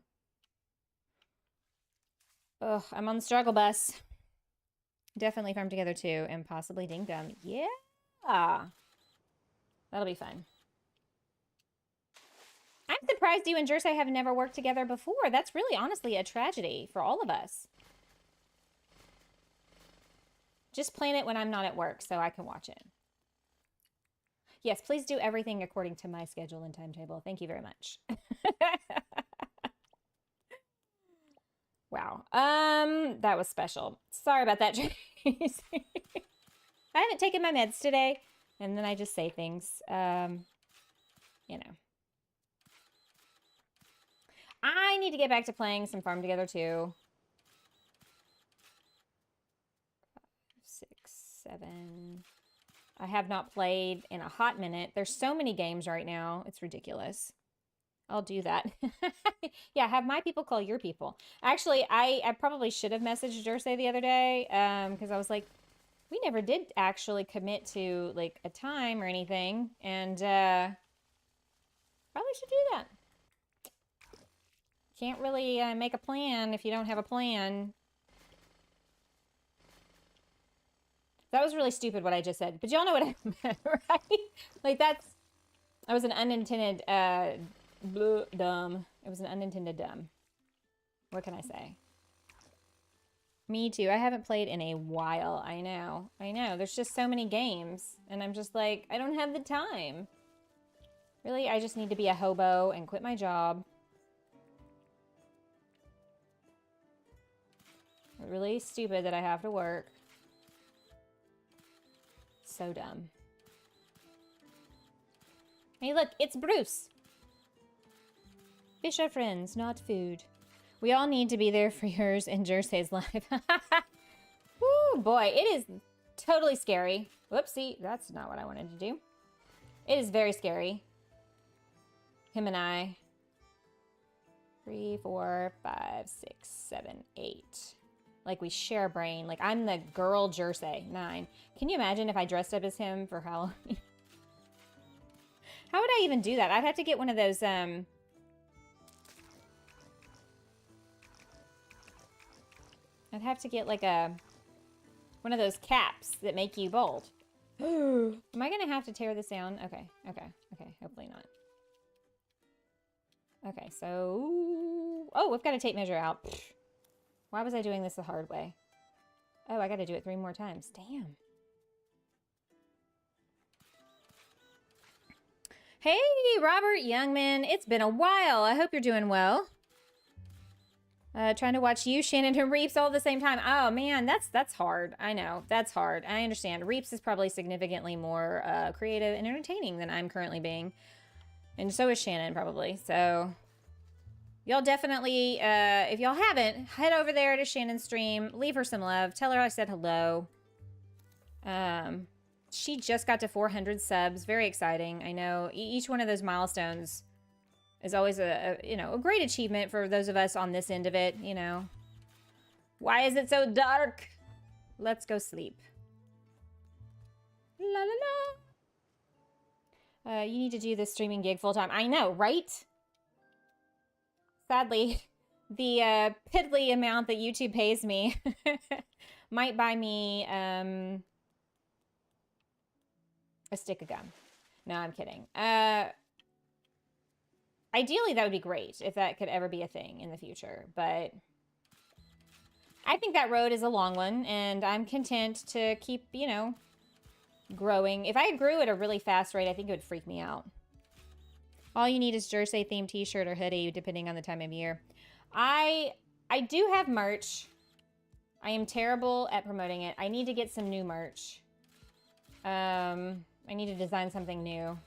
Oh, I'm on the struggle bus. Definitely Farm Together too, and possibly Dinkum. Yeah. That'll be fun. I'm surprised you and Jersey have never worked together before. That's really honestly a tragedy for all of us. Just plan it when I'm not at work so I can watch it. Yes, please do everything according to my schedule and timetable. Thank you very much. Wow. That was special. Sorry about that, Tracy. I haven't taken my meds today, and then I just say things. You know. I need to get back to playing some Farm Together too. 5, 6, 7. I have not played in a hot minute. There's so many games right now. It's ridiculous. I'll do that. Yeah, have my people call your people. Actually, I probably should have messaged Jersey the other day because I was like, we never did actually commit to like a time or anything. And probably should do that. Can't really make a plan if you don't have a plan. That was really stupid what I just said, but y'all know what I meant, right? Like that was an unintended dumb. It was an unintended dumb. What can I say? Me too. I haven't played in a while. I know. There's just so many games, and I'm just like, I don't have the time. Really, I just need to be a hobo and quit my job. Really stupid that I have to work. So dumb. Hey, look, it's Bruce. Fish are friends, not food. We all need to be there for yours and Jersey's life. Woo, boy, it is totally scary. Whoopsie, that's not what I wanted to do. It is very scary. Him and I. 3, 4, 5, 6, 7, 8. Like we share a brain. Like I'm the girl Jersey. 9. Can you imagine if I dressed up as him for Halloween? How would I even do that? I'd have to get one of those, I'd have to get like one of those caps that make you bold. Am I gonna have to tear this down? Okay. Hopefully not. Okay, so... Oh, we've got a tape measure out. Why was I doing this the hard way? Oh, I gotta do it 3 more times. Damn. Hey, Robert Youngman. It's been a while. I hope you're doing well. Trying to watch you, Shannon, and Reeps all at the same time. Oh, man, that's hard. I know. That's hard. I understand. Reeps is probably significantly more creative and entertaining than I'm currently being. And so is Shannon, probably. So... Y'all definitely, if y'all haven't, head over there to Shannon's stream. Leave her some love. Tell her I said hello. She just got to 400 subs. Very exciting. I know each one of those milestones is always a great achievement for those of us on this end of it, you know. Why is it so dark? Let's go sleep. La la la. You need to do this streaming gig full time. I know, right? Sadly, the piddly amount that YouTube pays me might buy me a stick of gum. No, I'm kidding. Ideally, that would be great if that could ever be a thing in the future. But I think that road is a long one, and I'm content to keep, growing. If I grew at a really fast rate, I think it would freak me out. All you need is Jersey themed t-shirt or hoodie, depending on the time of year. I do have merch. I am terrible at promoting it. I need to get some new merch. I need to design something new.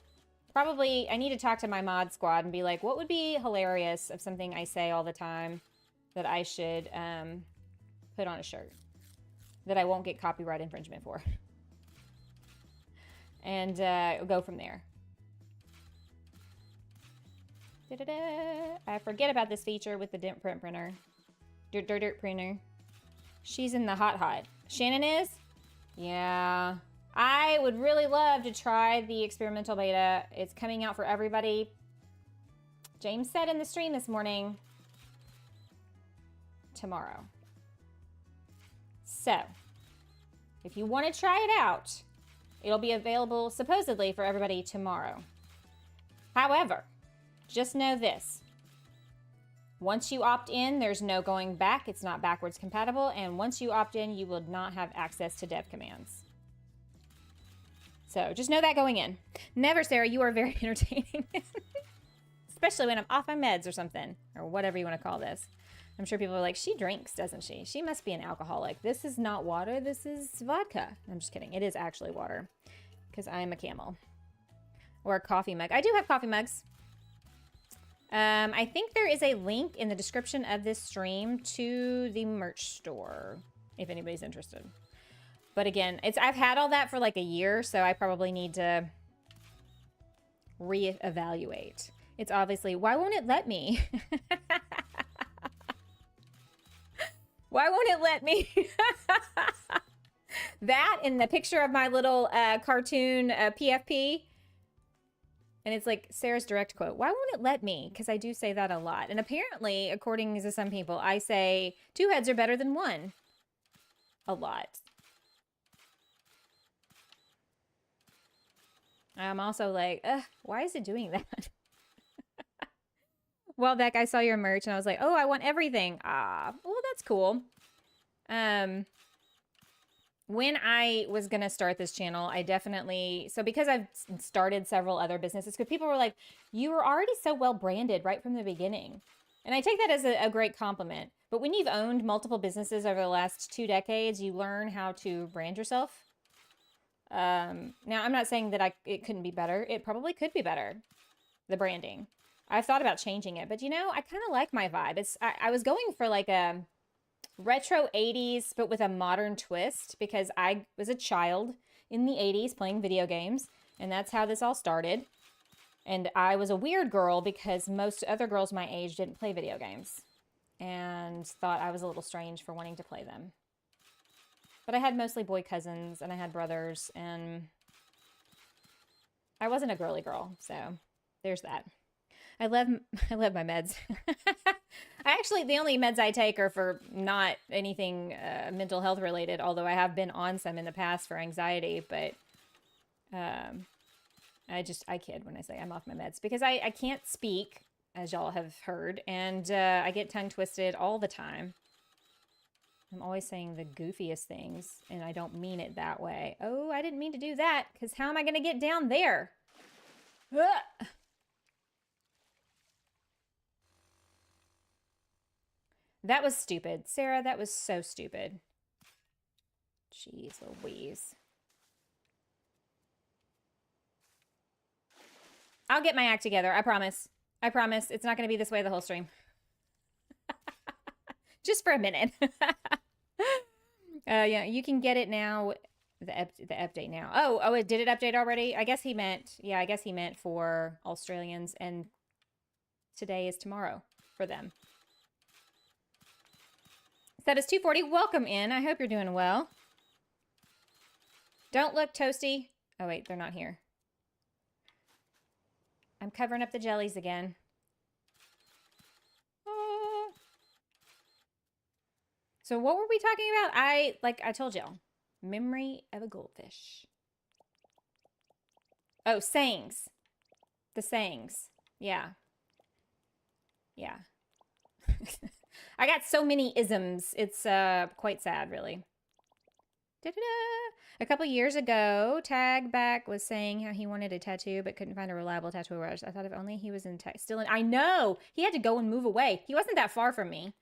Probably, I need to talk to my mod squad and be like, what would be hilarious of something I say all the time that I should put on a shirt that I won't get copyright infringement for? And go from there. I forget about this feature with the Dirt printer. Dirt printer. She's in the hot. Shannon is? Yeah. I would really love to try the experimental beta. It's coming out for everybody. James said in the stream this morning, tomorrow. So, if you want to try it out, it'll be available supposedly for everybody tomorrow. However, just know this. Once you opt in, there's no going back. It's not backwards compatible. And once you opt in, you will not have access to dev commands. So just know that going in. Never, Sarah, you are very entertaining. Especially when I'm off my meds or something, or whatever you want to call this. I'm sure people are like, she drinks, doesn't she? She must be an alcoholic. This is not water, this is vodka. I'm just kidding. It is actually water, because I am a camel. Or a coffee mug. I do have coffee mugs. I think there is a link in the description of this stream to the merch store, if anybody's interested. But again, I've had all that for like a year, so I probably need to reevaluate. It's obviously, why won't it let me? Why won't it let me? That in the picture of my little cartoon PFP. And it's like Sarah's direct quote, why won't it let me? Because I do say that a lot. And apparently, according to some people, I say 2 heads are better than 1. A lot. I'm also like, why is it doing that? Well, Beck, I saw your merch and I was like, oh, I want everything. Ah, well, that's cool. When I was going to start this channel, I definitely, so because I've started several other businesses, because people were like, you were already so well branded right from the beginning. And I take that as a great compliment. But when you've owned multiple businesses over the last 2 decades, you learn how to brand yourself. Now, I'm not saying that it couldn't be better. It probably could be better, the branding. I've thought about changing it, but you know, I kind of like my vibe. I was going for like a retro 80s, but with a modern twist, because I was a child in the 80s playing video games, and that's how this all started. And I was a weird girl because most other girls my age didn't play video games and thought I was a little strange for wanting to play them. But I had mostly boy cousins and I had brothers, and I wasn't a girly girl, so there's that. I love my meds. The only meds I take are for not anything mental health related, although I have been on some in the past for anxiety, but I kid when I say I'm off my meds because I can't speak, as y'all have heard, and I get tongue twisted all the time. I'm always saying the goofiest things, and I don't mean it that way. Oh, I didn't mean to do that, because how am I going to get down there? Ugh. That was stupid. Sarah, that was so stupid. Jeez Louise. I'll get my act together. I promise. I promise. It's not going to be this way the whole stream. Just for a minute. Yeah, you can get it now. The update now. Oh, it did it update already? I guess he meant for Australians, and today is tomorrow for them. That is 240. Welcome in. I hope you're doing well. Don't look, Toasty. Oh, wait, they're not here. I'm covering up the jellies again. So what were we talking about? Like I told y'all, memory of a goldfish. Oh, sayings. The sayings. Yeah. Yeah. I got so many isms. It's quite sad, really. Da-da-da. A couple years ago, Tagback was saying how he wanted a tattoo but couldn't find a reliable tattoo artist. I thought if only he was still in. I know! He had to go and move away. He wasn't that far from me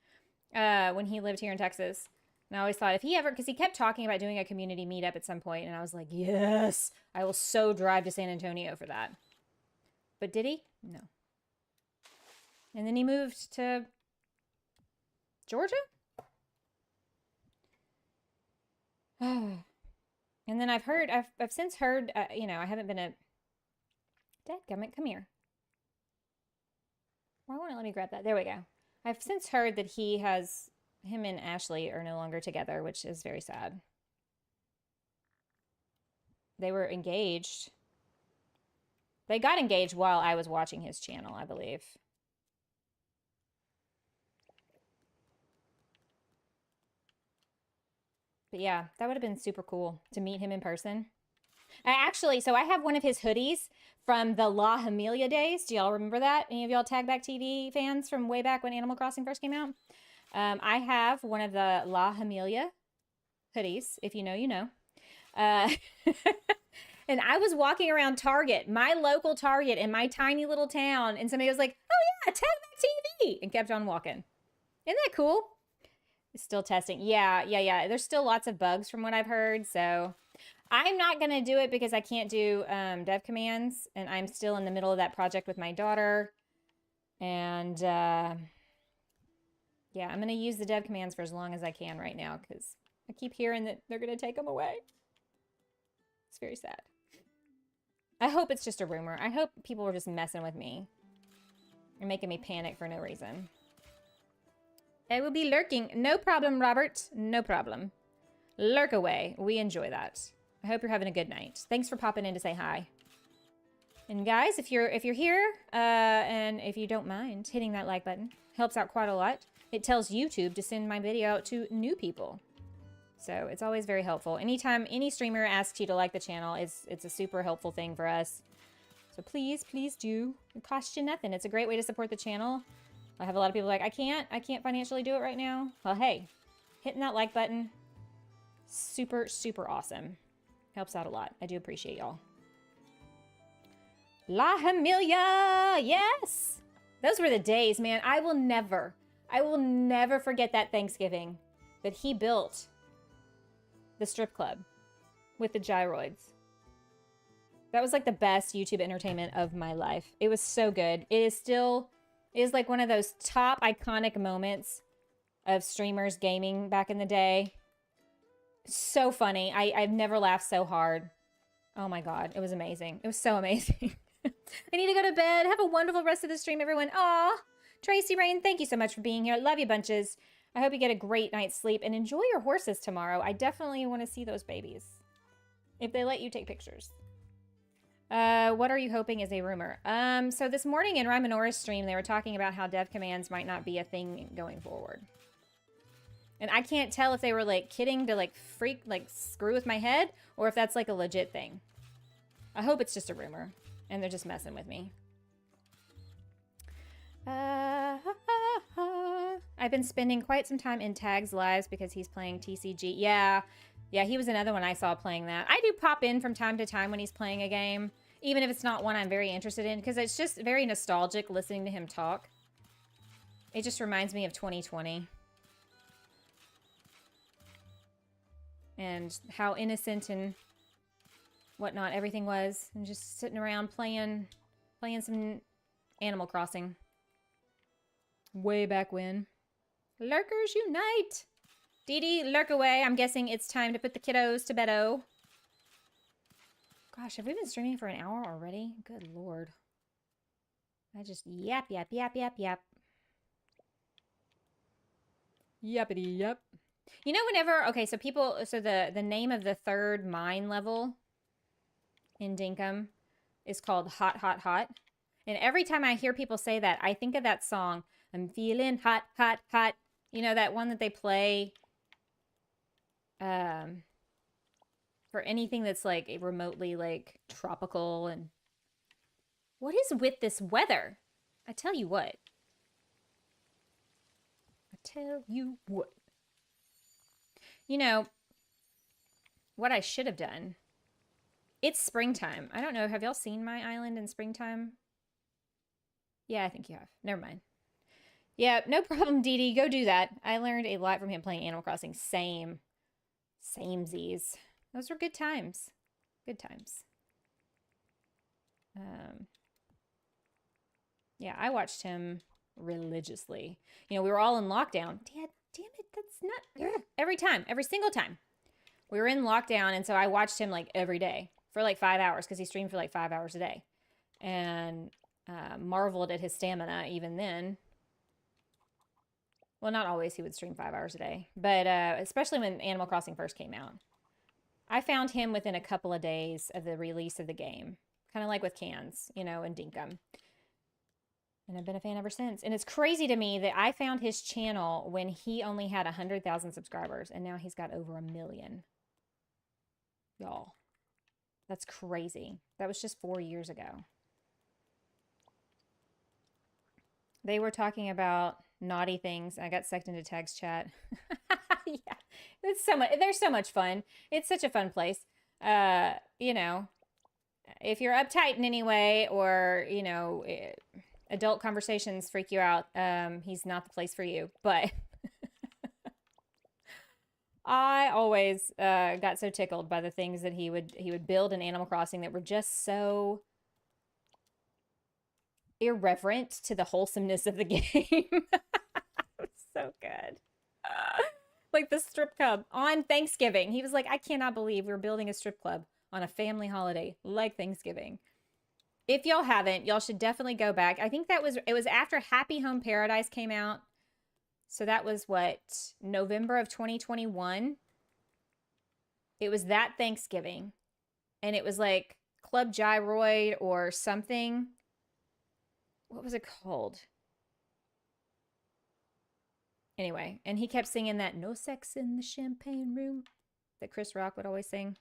when he lived here in Texas. And I always thought if he ever, because he kept talking about doing a community meetup at some point, and I was like, yes, I will so drive to San Antonio for that. But did he? No. And then he moved to Georgia? And then I've since heard, you know, I haven't been Dadgummit, come here. Why won't it let me grab that? There we go. I've since heard that him and Ashley are no longer together, which is very sad. They were engaged. They got engaged while I was watching his channel, I believe. But yeah, that would have been super cool to meet him in person. So I have one of his hoodies from the La Familia days. Do y'all remember that? Any of y'all Tag Back TV fans from way back when Animal Crossing first came out? I have one of the La Familia hoodies. If you know, you know. And I was walking around Target, my local Target in my tiny little town, and somebody was like, oh yeah, Tag Back TV, and kept on walking. Isn't that cool? It's still testing. Yeah. There's still lots of bugs from what I've heard, so I'm not going to do it because I can't do dev commands, and I'm still in the middle of that project with my daughter. And yeah, I'm going to use the dev commands for as long as I can right now because I keep hearing that they're going to take them away. It's very sad. I hope it's just a rumor. I hope people were just messing with me and making me panic for no reason. I will be lurking. No problem, Robert. No problem. Lurk away. We enjoy that. I hope you're having a good night. Thanks for popping in to say hi. And guys, if you're here, and if you don't mind hitting that like button, helps out quite a lot. It tells YouTube to send my video out to new people. So it's always very helpful. Anytime any streamer asks you to like the channel, it's a super helpful thing for us. So please do. It costs you nothing. It's a great way to support the channel. I have a lot of people like, I can't financially do it right now. Well, hey, hitting that like button, super awesome. Helps out a lot. I do appreciate y'all. La Familia, yes! Those were the days, man. I will never forget that Thanksgiving that he built the strip club with the gyroids. That was like the best YouTube entertainment of my life. It was so good. It is like one of those top iconic moments of streamers gaming back in the day. So funny. I've never laughed so hard. Oh my God. It was amazing. It was so amazing. I need to go to bed. Have a wonderful rest of the stream, everyone. Aw, Tracy Rain, thank you so much for being here. Love you bunches. I hope you get a great night's sleep and enjoy your horses tomorrow. I definitely want to see those babies. If they let you take pictures. What are you hoping is a rumor? So this morning in Rymanora's stream, they were talking about how dev commands might not be a thing going forward. And I can't tell if they were like kidding to like screw with my head or if that's like a legit thing. I hope it's just a rumor and they're just messing with me. I've been spending quite some time in Tag's lives because he's playing TCG. Yeah, he was another one I saw playing that. I do pop in from time to time when he's playing a game, even if it's not one I'm very interested in, because it's just very nostalgic listening to him talk. It just reminds me of 2020. And how innocent and whatnot everything was. And just sitting around playing some Animal Crossing. Way back when. Lurkers unite! Dee Dee, lurk away. I'm guessing it's time to put the kiddos to bed-o. Gosh, have we been streaming for an hour already? Good Lord. I just yap. Yappity yap. You know, whenever, okay, so the name of the third mine level in Dinkum is called Hot, Hot, Hot. And every time I hear people say that, I think of that song, I'm feeling hot, hot, hot. You know, that one that they play for anything that's like remotely like tropical. And what is with this weather? I tell you what. You know, what I should have done. It's springtime. I don't know. Have y'all seen my island in springtime? Yeah, I think you have. Never mind. Yeah, no problem, Dee Dee. Go do that. I learned a lot from him playing Animal Crossing. Samesies. Those were good times. Good times. Yeah, I watched him religiously. You know, we were all in lockdown. Damn it, that's not... Every single time. We were in lockdown, and so I watched him, like, every day for, like, 5 hours, because he streamed for, like, 5 hours a day. And marveled at his stamina even then. Well, not always he would stream 5 hours a day, but especially when Animal Crossing first came out. I found him within a couple of days of the release of the game. Kind of like with Cans, you know, and Dinkum. And I've been a fan ever since. And it's crazy to me that I found his channel when he only had 100,000 subscribers. And now he's got over 1 million. Y'all. That's crazy. That was just 4 years ago. They were talking about naughty things. I got sucked into text chat. Yeah, it's so much. There's so much fun. It's such a fun place. You know, if you're uptight in any way, or adult conversations freak you out, he's not the place for you. But I always got so tickled by the things that he would build in Animal Crossing that were just so irreverent to the wholesomeness of the game. So good. Like the strip club on Thanksgiving. He was like, I cannot believe we're building a strip club on a family holiday like Thanksgiving. If y'all haven't, y'all should definitely go back. I think it was after Happy Home Paradise came out. So that was what, November of 2021. It was that Thanksgiving. And it was like Club Gyroid or something. What was it called? Anyway, and he kept singing that "No Sex in the Champagne Room" that Chris Rock would always sing.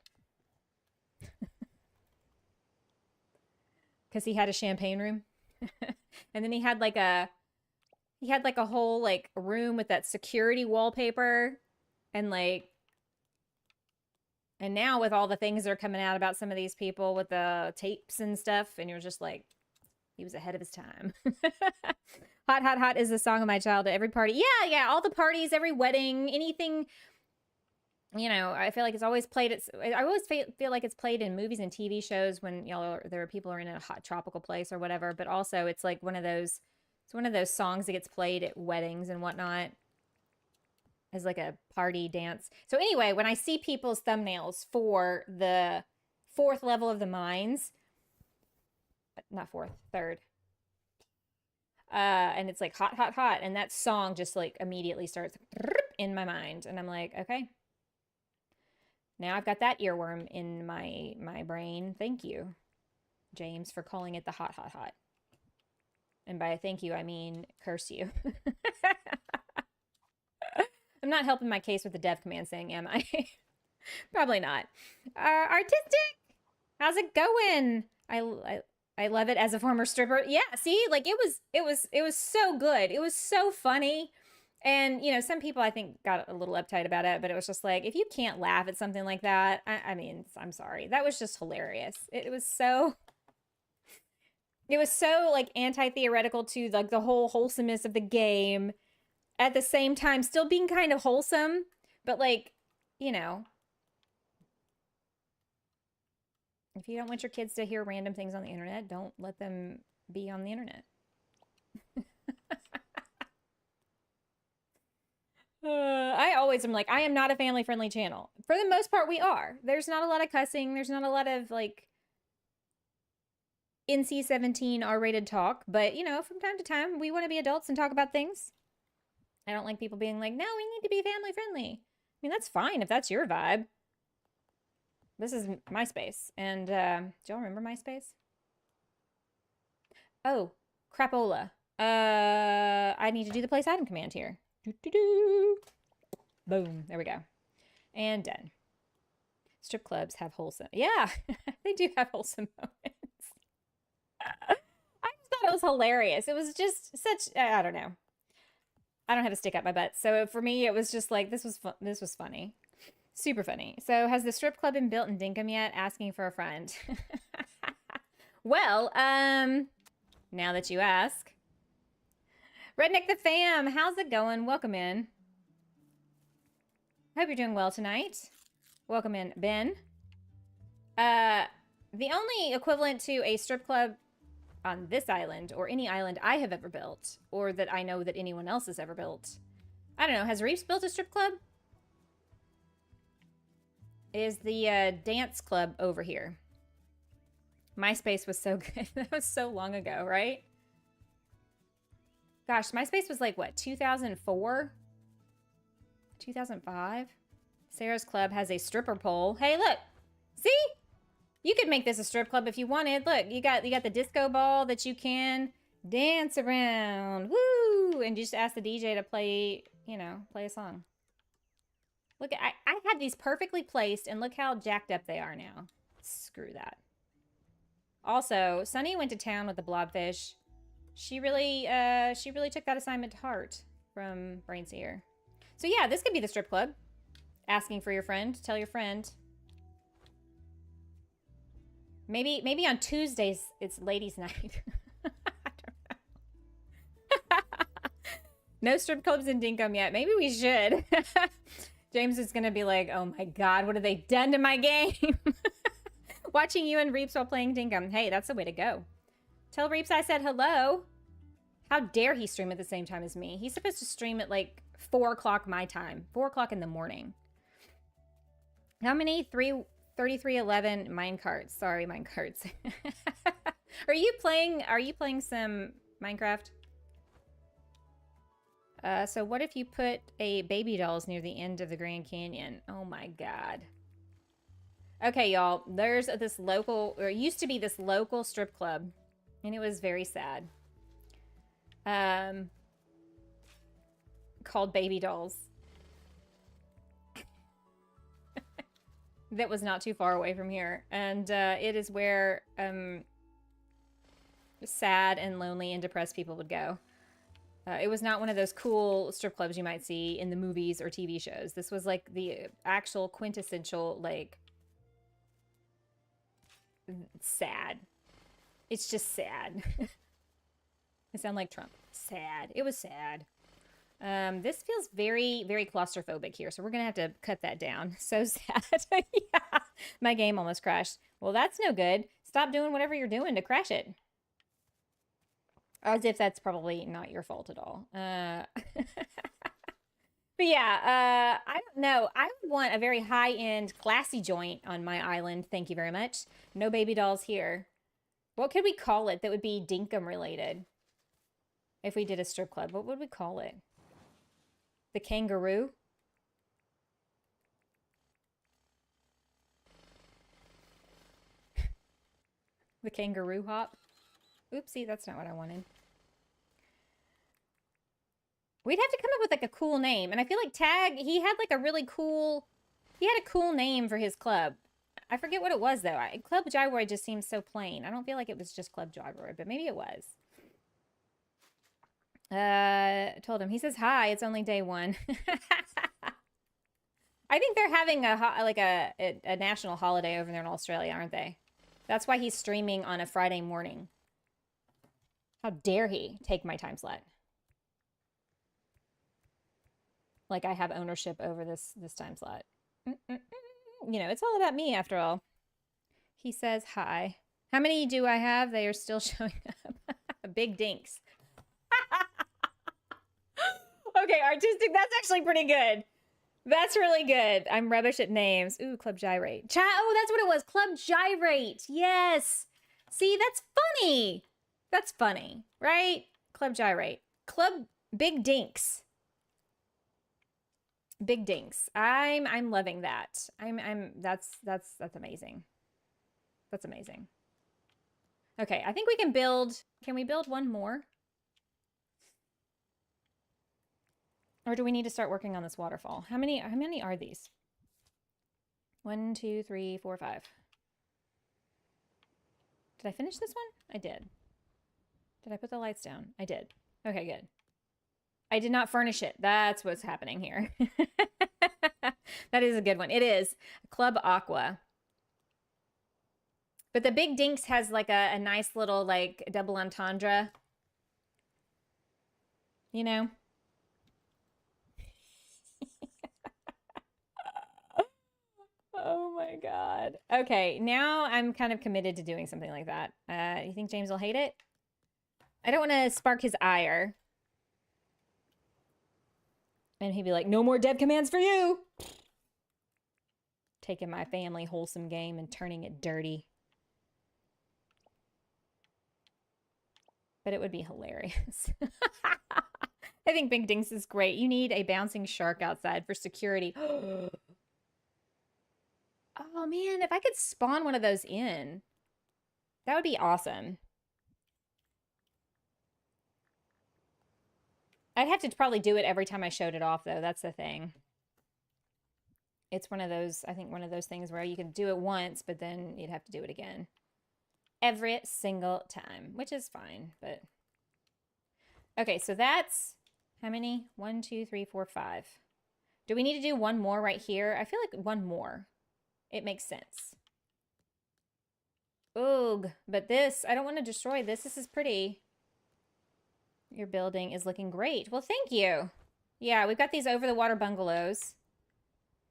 Because he had a champagne room. And then he had like a whole like room with that security wallpaper. And now with all the things that are coming out about some of these people with the tapes and stuff, and you're just like, he was ahead of his time. Hot, Hot, Hot is the song of my childhood. Every party. Yeah. All the parties, every wedding, anything. I feel like it's always played. I always feel like it's played in movies and TV shows when there are people who are in a hot tropical place or whatever. But also it's like it's one of those songs that gets played at weddings and whatnot as like a party dance. So anyway, when I see people's thumbnails for the 4th level of the mines, not 4th, 3rd. And it's like hot, hot, hot. And that song just like immediately starts in my mind. And I'm like, okay, now I've got that earworm in my brain. Thank you, James, for calling it the hot, hot, hot. And by thank you, I mean curse you. I'm not helping my case with the dev command saying, am I? Probably not. Artistic, how's it going? I love it as a former stripper. Yeah, see, like it was so good. It was so funny. And, some people I think got a little uptight about it, but it was just like, if you can't laugh at something like that, I mean, I'm sorry. That was just hilarious. It was so like anti-theoretical to like the whole wholesomeness of the game, at the same time still being kind of wholesome, but like, if you don't want your kids to hear random things on the internet, don't let them be on the internet. I always am like, I am not a family-friendly channel. For the most part, we are. There's not a lot of cussing. There's not a lot of like NC-17 R-rated talk. But, from time to time, we want to be adults and talk about things. I don't like people being like, no, we need to be family-friendly. I mean, that's fine if that's your vibe. This is MySpace. And do y'all remember MySpace? Oh, crapola. I need to do the place item command here. Boom. There we go. And done. Strip clubs have wholesome. Yeah, they do have wholesome moments. I just thought it was hilarious. It was just such, I don't know. I don't have a stick up my butt. So for me, it was just like, this was funny. Super funny. So has the strip club been built in Dinkum yet? Asking for a friend. Well, now that you ask. Redneck the fam, how's it going? Welcome in. Hope you're doing well tonight. Welcome in, Ben. The only equivalent to a strip club on this island, or any island I have ever built, or that I know that anyone else has ever built, I don't know, has Reeves built a strip club? Is the dance club over here. MySpace was so good. That was so long ago, right? Gosh, MySpace was like, what, 2004? 2005? Sarah's Club has a stripper pole. Hey, look. See? You could make this a strip club if you wanted. Look, you got the disco ball that you can dance around. Woo! And just ask the DJ to play, play a song. Look, I had these perfectly placed, and look how jacked up they are now. Screw that. Also, Sunny went to town with the blobfish. She really took that assignment to heart from Brainseer. So yeah, this could be the strip club. Asking for your friend. Tell your friend. Maybe on Tuesdays it's ladies' night. I don't know. No strip clubs in Dinkum yet. Maybe we should. James is gonna be like, oh my god, what have they done to my game? Watching you and Reeps while playing Dinkum. Hey, that's the way to go. Tell Reeps I said hello. How dare he stream at the same time as me? He's supposed to stream at like 4 o'clock my time. 4 o'clock in the morning. How many? 3311 minecarts. Sorry, minecarts. Are you playing some Minecraft? So what if you put a baby dolls near the end of the Grand Canyon? Oh my god. Okay, y'all. There's this local, or used to be this local strip club, and it was very sad. Called Baby Dolls. That was not too far away from here. And it is where sad and lonely and depressed people would go. It was not one of those cool strip clubs you might see in the movies or TV shows. This was like the actual quintessential, like, sad. It's just sad. I sound like Trump. Sad. It was sad. This feels very, very claustrophobic here, so we're gonna have to cut that down. So sad. Yeah. My game almost crashed. Well, that's no good. Stop doing whatever you're doing to crash it. As if that's probably not your fault at all. But yeah, I don't know. I would want a very high-end, classy joint on my island. Thank you very much. No baby dolls here. What could we call it that would be Dinkum related? If we did a strip club, what would we call it? The kangaroo? The kangaroo hop? Oopsie, that's not what I wanted. We'd have to come up with like a cool name. And I feel like Tag, he had like a really cool, he had a cool name for his club. I forget what it was though. Club Gyroid just seems so plain. I don't feel like it was just Club Gyroid, but maybe it was. Told him. He says hi. It's only day one. I think they're having a national holiday over there in Australia, aren't they? That's why he's streaming on a Friday morning. How dare he take my time slot? Like I have ownership over this time slot. You know, it's all about me after all. He says hi. How many do I have? They are still showing up. Big Dinks. Okay, artistic. That's actually pretty good. That's really good. I'm rubbish at names. Ooh, Club Gyrate. Oh, that's what it was. Club Gyrate. Yes. See, that's funny. That's funny, right? Club Gyrate. Club Big Dinks. Big Dinks. I'm loving that. That's amazing. That's amazing. Okay, I think we can build. Can we build one more? Or do we need to start working on this waterfall? How many are these? 1, 2, 3, 4, 5. Did I finish this one? I did. Did I put the lights down? I did. Okay, good. I did not furnish it. That's what's happening here. That is a good one. It is Club Aqua. But the Big Dinks has like a nice little like double entendre. You know? Oh my god. Okay, now I'm kind of committed to doing something like that. You think James will hate it? I don't want to spark his ire. And he'd be like, no more dev commands for you! Taking my family wholesome game and turning it dirty. But it would be hilarious. I think Big Dinks is great. You need a bouncing shark outside for security. Oh man, if I could spawn one of those in, that would be awesome. I'd have to probably do it every time I showed it off though. That's the thing. It's one of those, I think one of those things where you can do it once, but then you'd have to do it again. Every single time, which is fine, but Okay, so that's how many? 1, 2, 3, 4, 5. Do we need to do one more right here? I feel like one more. It makes sense. Ugh, but this, I don't want to destroy this. This is pretty. Your building is looking great. Well, thank you. Yeah, we've got these over-the-water bungalows.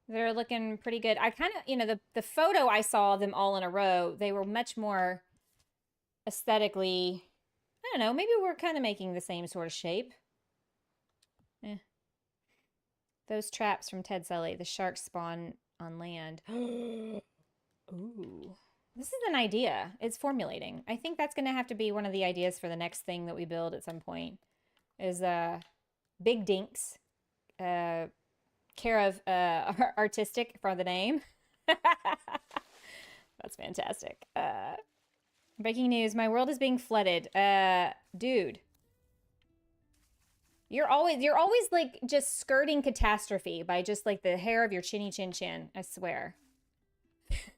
They're looking pretty good. I kind of, the photo I saw of them all in a row, they were much more aesthetically, I don't know, maybe we're kind of making the same sort of shape. Those traps from Ted Sully, the sharks spawn on land. Ooh. This is an idea. It's formulating. I think that's going to have to be one of the ideas for the next thing that we build at some point. Is Big Dinks. Care of artistic for the name. That's fantastic. Breaking news. My world is being flooded. Dude. You're always like just skirting catastrophe by just like the hair of your chinny chin chin. I swear.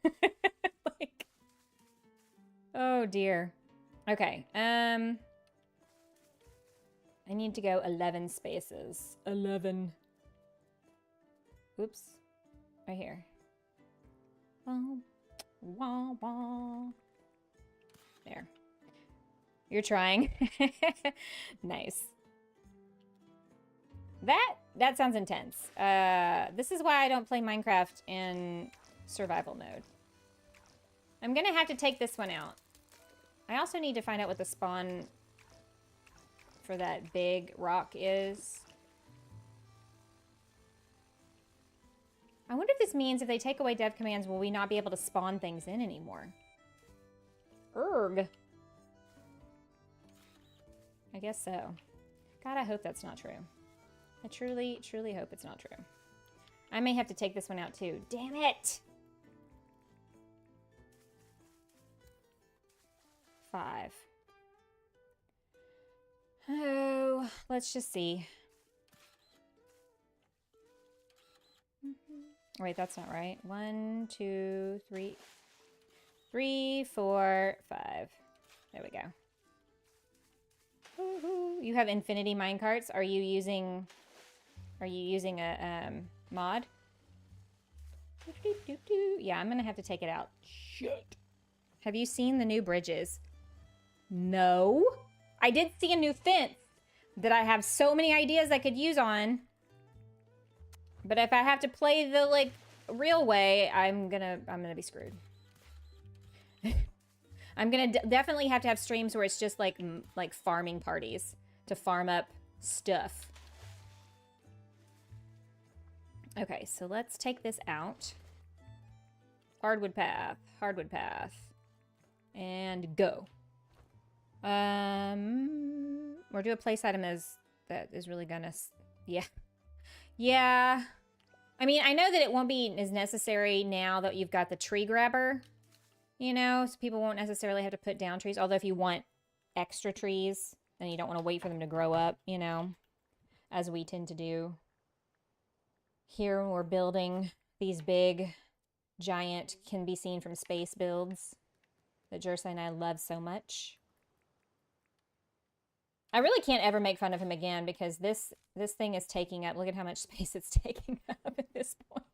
Like, oh dear. Okay. I need to go 11 spaces. 11. Oops. Right here. Wah, wah. There. You're trying. Nice. That sounds intense. This is why I don't play Minecraft in survival mode. I'm gonna have to take this one out. I also need to find out what the spawn for that big rock is. I wonder if this means if they take away dev commands, will we not be able to spawn things in anymore? Erg. I guess so. God, I hope that's not true. I truly, truly hope it's not true. I may have to take this one out too. Damn it! 5. Oh, let's just see. Wait, that's not right. 1, 2, 3. 3, 4, 5. There we go. You have infinity minecarts. Are you using a mod? Yeah, I'm gonna have to take it out. Shit. Have you seen the new bridges? No. I did see a new fence that I have so many ideas I could use on. But if I have to play the like real way, I'm gonna be screwed. I'm gonna definitely have to have streams where it's just like farming parties to farm up stuff. Okay, so let's take this out. Hardwood path, and go. Or do a place item that is really gonna, yeah. Yeah. I mean, I know that it won't be as necessary now that you've got the tree grabber, you know, so people won't necessarily have to put down trees. Although if you want extra trees, then you don't want to wait for them to grow up, you know, as we tend to do. Here when we're building these big, giant, can be seen from space builds that Jersey and I love so much. I really can't ever make fun of him again because this thing is taking up, look at how much space it's taking up at this point.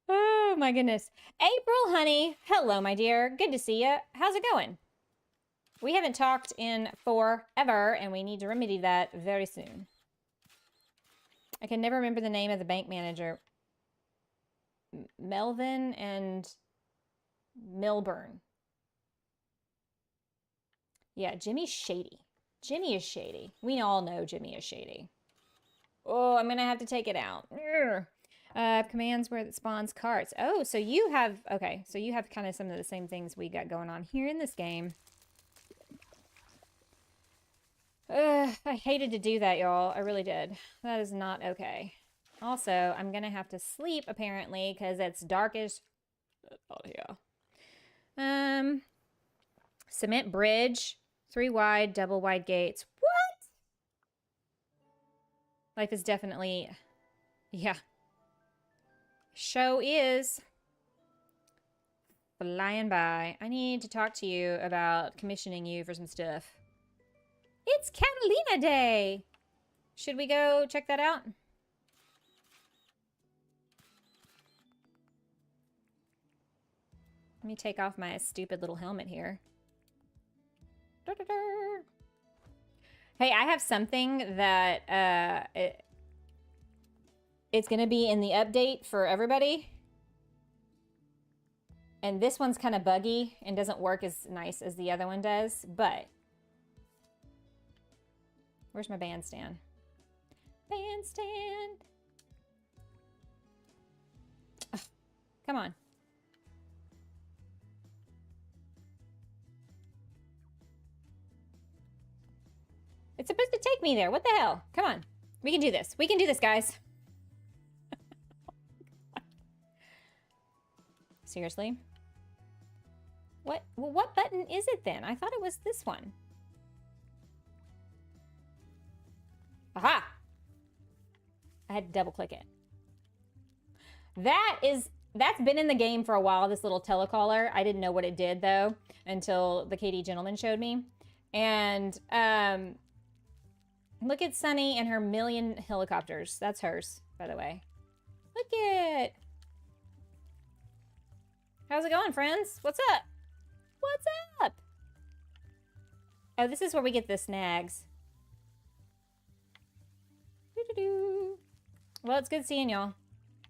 Oh my goodness. April, honey. Hello, my dear. Good to see you. How's it going? We haven't talked in forever and we need to remedy that very soon. I can never remember the name of the bank manager. Melvin and Milburn. Yeah, Jimmy's shady. Jimmy is shady. We all know Jimmy is shady. Oh, I'm going to have to take it out. Commands where it spawns carts. Oh, so you have, okay, so you have kind of some of the same things we got going on here in this game. I hated to do that, y'all. I really did. That is not okay. Also, I'm going to have to sleep, apparently, because it's dark as... Oh, yeah. Cement bridge. 3 wide, double wide gates. What? Life is definitely... Yeah. Show is... flying by. I need to talk to you about commissioning you for some stuff. It's Catalina Day. Should we go check that out? Let me take off my stupid little helmet here. Hey, I have something that it's going to be in the update for everybody. And this one's kind of buggy and doesn't work as nice as the other one does, but where's my bandstand? Bandstand. Oh, come on. It's supposed to take me there. What the hell? Come on. We can do this. We can do this, guys. Seriously? What? Well, what button is it then? I thought it was this one. Aha! I had to double click it. That's been in the game for a while, this little telecaller. I didn't know what it did though until the KD gentleman showed me. And look at Sunny and her million helicopters. That's hers, by the way. Look it. How's it going, friends? What's up? What's up? Oh, this is where we get the snags. Doo-doo-doo. Well, it's good seeing y'all.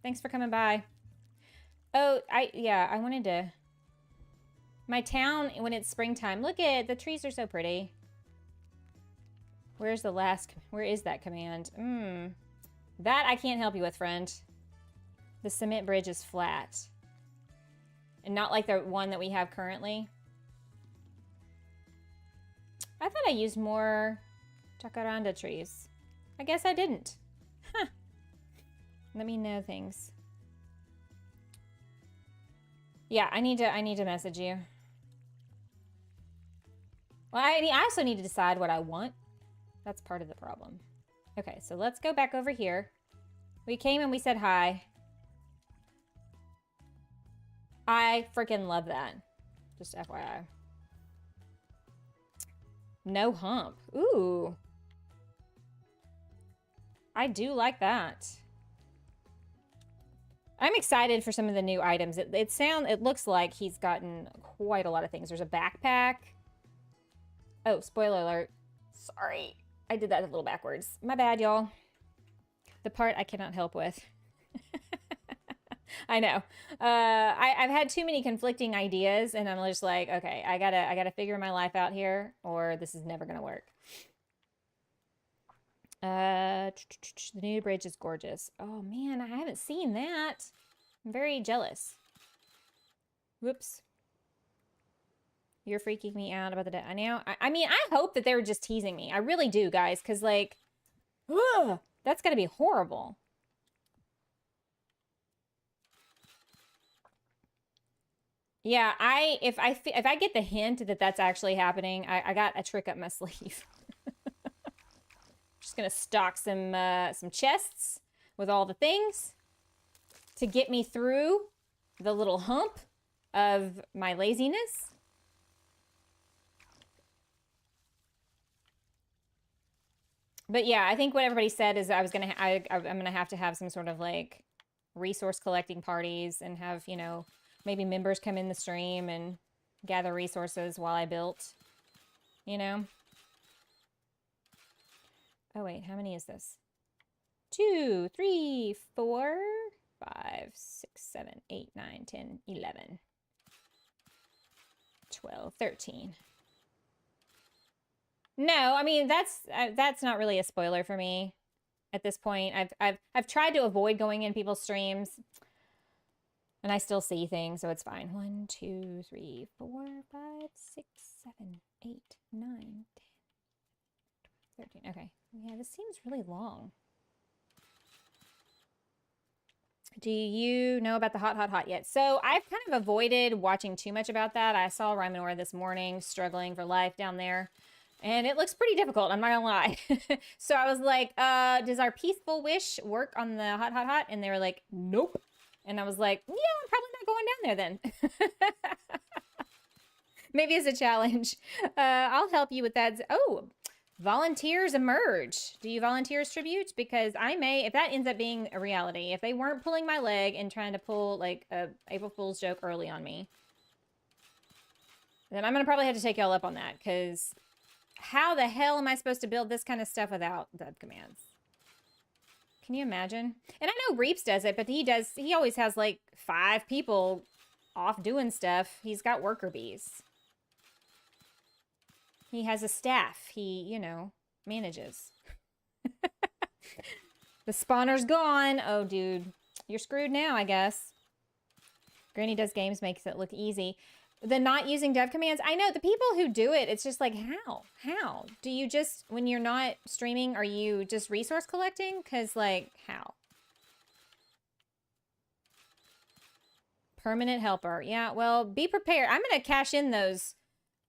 Thanks for coming by. Oh, I wanted to... My town, when it's springtime, look at the trees are so pretty. Where's the last... Where is that command? That I can't help you with, friend. The cement bridge is flat. And not like the one that we have currently. I thought I used more jacaranda trees. I guess I didn't. Huh. Let me know things. Yeah, I need to message you. Well, I also need to decide what I want. That's part of the problem. Okay, so let's go back over here. We came and we said hi. I freaking love that. Just FYI. No hump. Ooh. I do like that. I'm excited for some of the new items. It looks like he's gotten quite a lot of things. There's a backpack. Oh, spoiler alert. Sorry. I did that a little backwards. My bad, y'all. The part I cannot help with. I know. I've had too many conflicting ideas, and I'm just like, okay, I gotta figure my life out here, or this is never gonna work. The new bridge is gorgeous. Oh man, I haven't seen that. I'm very jealous. Whoops. You're freaking me out about the day. I know. I mean, I hope that they were just teasing me. I really do, guys, because like, ugh, that's gotta be horrible. Yeah, if I get the hint that that's actually happening, I got a trick up my sleeve. Just gonna stock some chests with all the things to get me through the little hump of my laziness. But yeah, I think what everybody said is I'm gonna have to have some sort of like resource collecting parties and have, you know, maybe members come in the stream and gather resources while I built, you know. Oh wait, how many is this? 2, 3, 4, 5, 6, 7, 8, 9, 10, 11, 12, 13. No, I mean that's not really a spoiler for me at this point. I've tried to avoid going in people's streams, and I still see things, so it's fine. 1, 2, 3, 4, 5, 6, 7, 8, 9, 10, 13. Okay. Yeah, this seems really long. Do you know about the hot yet? So I've kind of avoided watching too much about that. I saw Rymanor this morning struggling for life down there, and it looks pretty difficult, I'm not gonna lie. So I was like, does our peaceful wish work on the hot? And they were like, nope. And I was like, yeah, I'm probably not going down there then. Maybe it's a challenge. I'll help you with that. Oh, Volunteers emerge. Do you volunteers tribute? Because I may, if that ends up being a reality, if they weren't pulling my leg and trying to pull like a April Fool's joke early on me, then I'm going to probably have to take y'all up on that, because how the hell am I supposed to build this kind of stuff without dev commands? Can you imagine? And I know Reaps does it, but he always has like 5 people off doing stuff. He's got worker bees. He has a staff he, you know, manages. The spawner's gone. Oh, dude. You're screwed now, I guess. Granny Does Games makes it look easy. The not using dev commands, I know the people who do it, it's just like, how do you just, when you're not streaming, are you just resource collecting? Because like, how? Permanent helper. Yeah, well, be prepared. I'm going to cash in those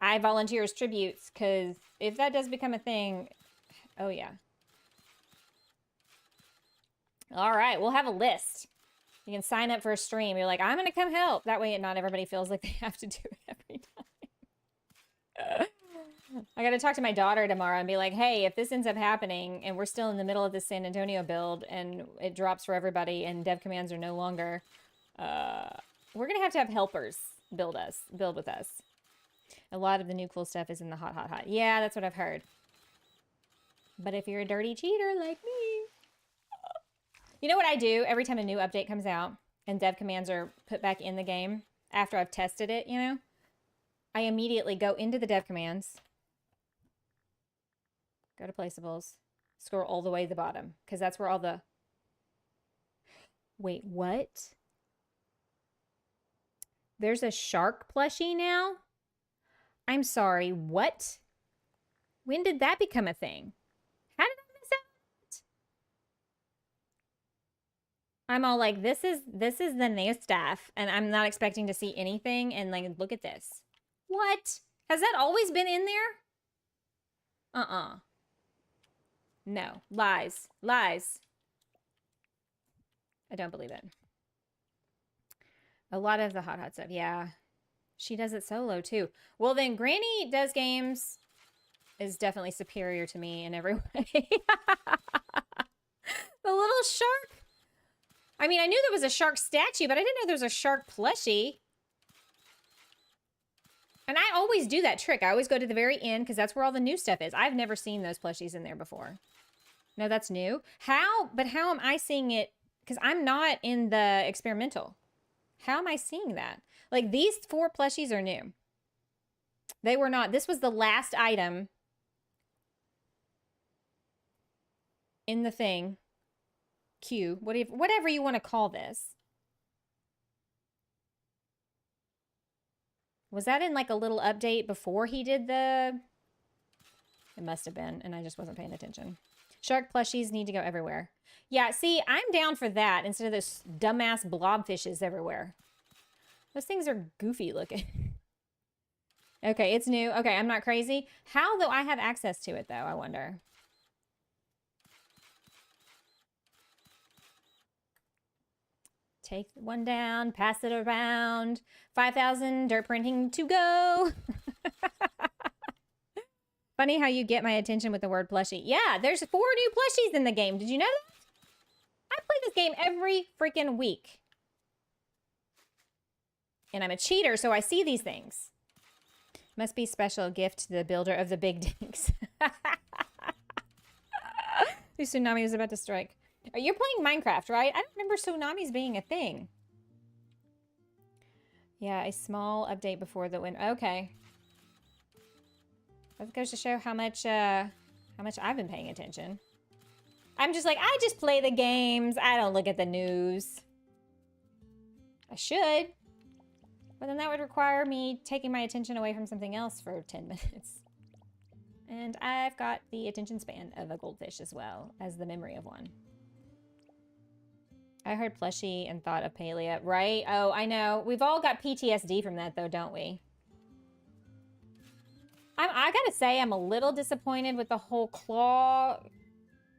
I volunteers tributes, because if that does become a thing, oh yeah. All right, we'll have a list. You can sign up for a stream. You're like, I'm going to come help. That way not everybody feels like they have to do it every time. I got to talk to my daughter tomorrow and be like, hey, if this ends up happening and we're still in the middle of this San Antonio build and it drops for everybody and dev commands are no longer, we're going to have helpers build with us. A lot of the new cool stuff is in the hot. Yeah, that's what I've heard. But if you're a dirty cheater like me, you know what I do every time a new update comes out and dev commands are put back in the game after I've tested it, you know? I immediately go into the dev commands, go to placeables, scroll all the way to the bottom, because that's where all the... Wait, what? There's a shark plushie now? I'm sorry, what? When did that become a thing? How did I miss out? I'm all like, this is the new stuff, and I'm not expecting to see anything, and like, look at this. What? Has that always been in there? No. Lies. Lies. I don't believe it. A lot of the hot stuff, yeah. She does it solo, too. Well, then Granny Does Games is definitely superior to me in every way. The little shark. I mean, I knew there was a shark statue, but I didn't know there was a shark plushie. And I always do that trick. I always go to the very end, because that's where all the new stuff is. I've never seen those plushies in there before. No, that's new. How? But how am I seeing it? Because I'm not in the experimental. How am I seeing that? Like, these 4 plushies are new. They were not. This was the last item in the thing. Queue. Whatever you want to call this. Was that in, like, a little update before he did the... It must have been, and I just wasn't paying attention. Shark plushies need to go everywhere. Yeah, see, I'm down for that instead of those dumbass blobfishes everywhere. Those things are goofy looking. Okay, it's new. Okay, I'm not crazy. How do I have access to it, though, I wonder? Take one down, pass it around. 5,000 dirt printing to go. Funny how you get my attention with the word plushie. Yeah, there's 4 new plushies in the game. Did you know that? I play this game every freaking week. And I'm a cheater, so I see these things. Must be special gift to the builder of the big dinks. The tsunami was about to strike. You're playing Minecraft, right? I don't remember tsunamis being a thing. Yeah, a small update before the win. Okay. That goes to show how much I've been paying attention. I'm just like, I just play the games. I don't look at the news. I should. But then that would require me taking my attention away from something else for 10 minutes. And I've got the attention span of a goldfish as well as the memory of one. I heard plushie and thought of Palia, right? Oh, I know. We've all got PTSD from that, though, don't we? I gotta say, I'm a little disappointed with the whole claw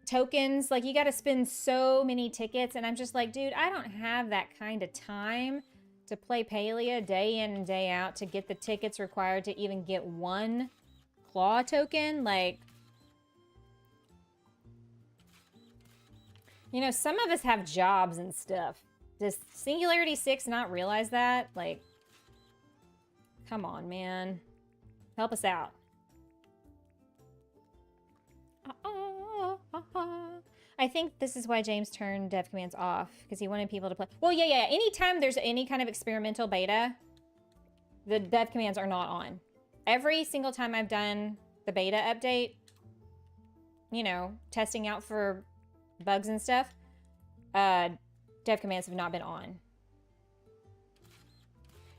tokens. Like, you gotta spend so many tickets, and I'm just like, dude, I don't have that kind of time to play Palia day in and day out to get the tickets required to even get one claw token. Like, You know, some of us have jobs and stuff. Does Singularity 6 not realize that? Like, come on, man. Help us out. I think this is why James turned dev commands off, because he wanted people to play. Well, yeah. Anytime there's any kind of experimental beta, the dev commands are not on. Every single time I've done the beta update, you know, testing out for bugs and stuff, dev commands have not been on.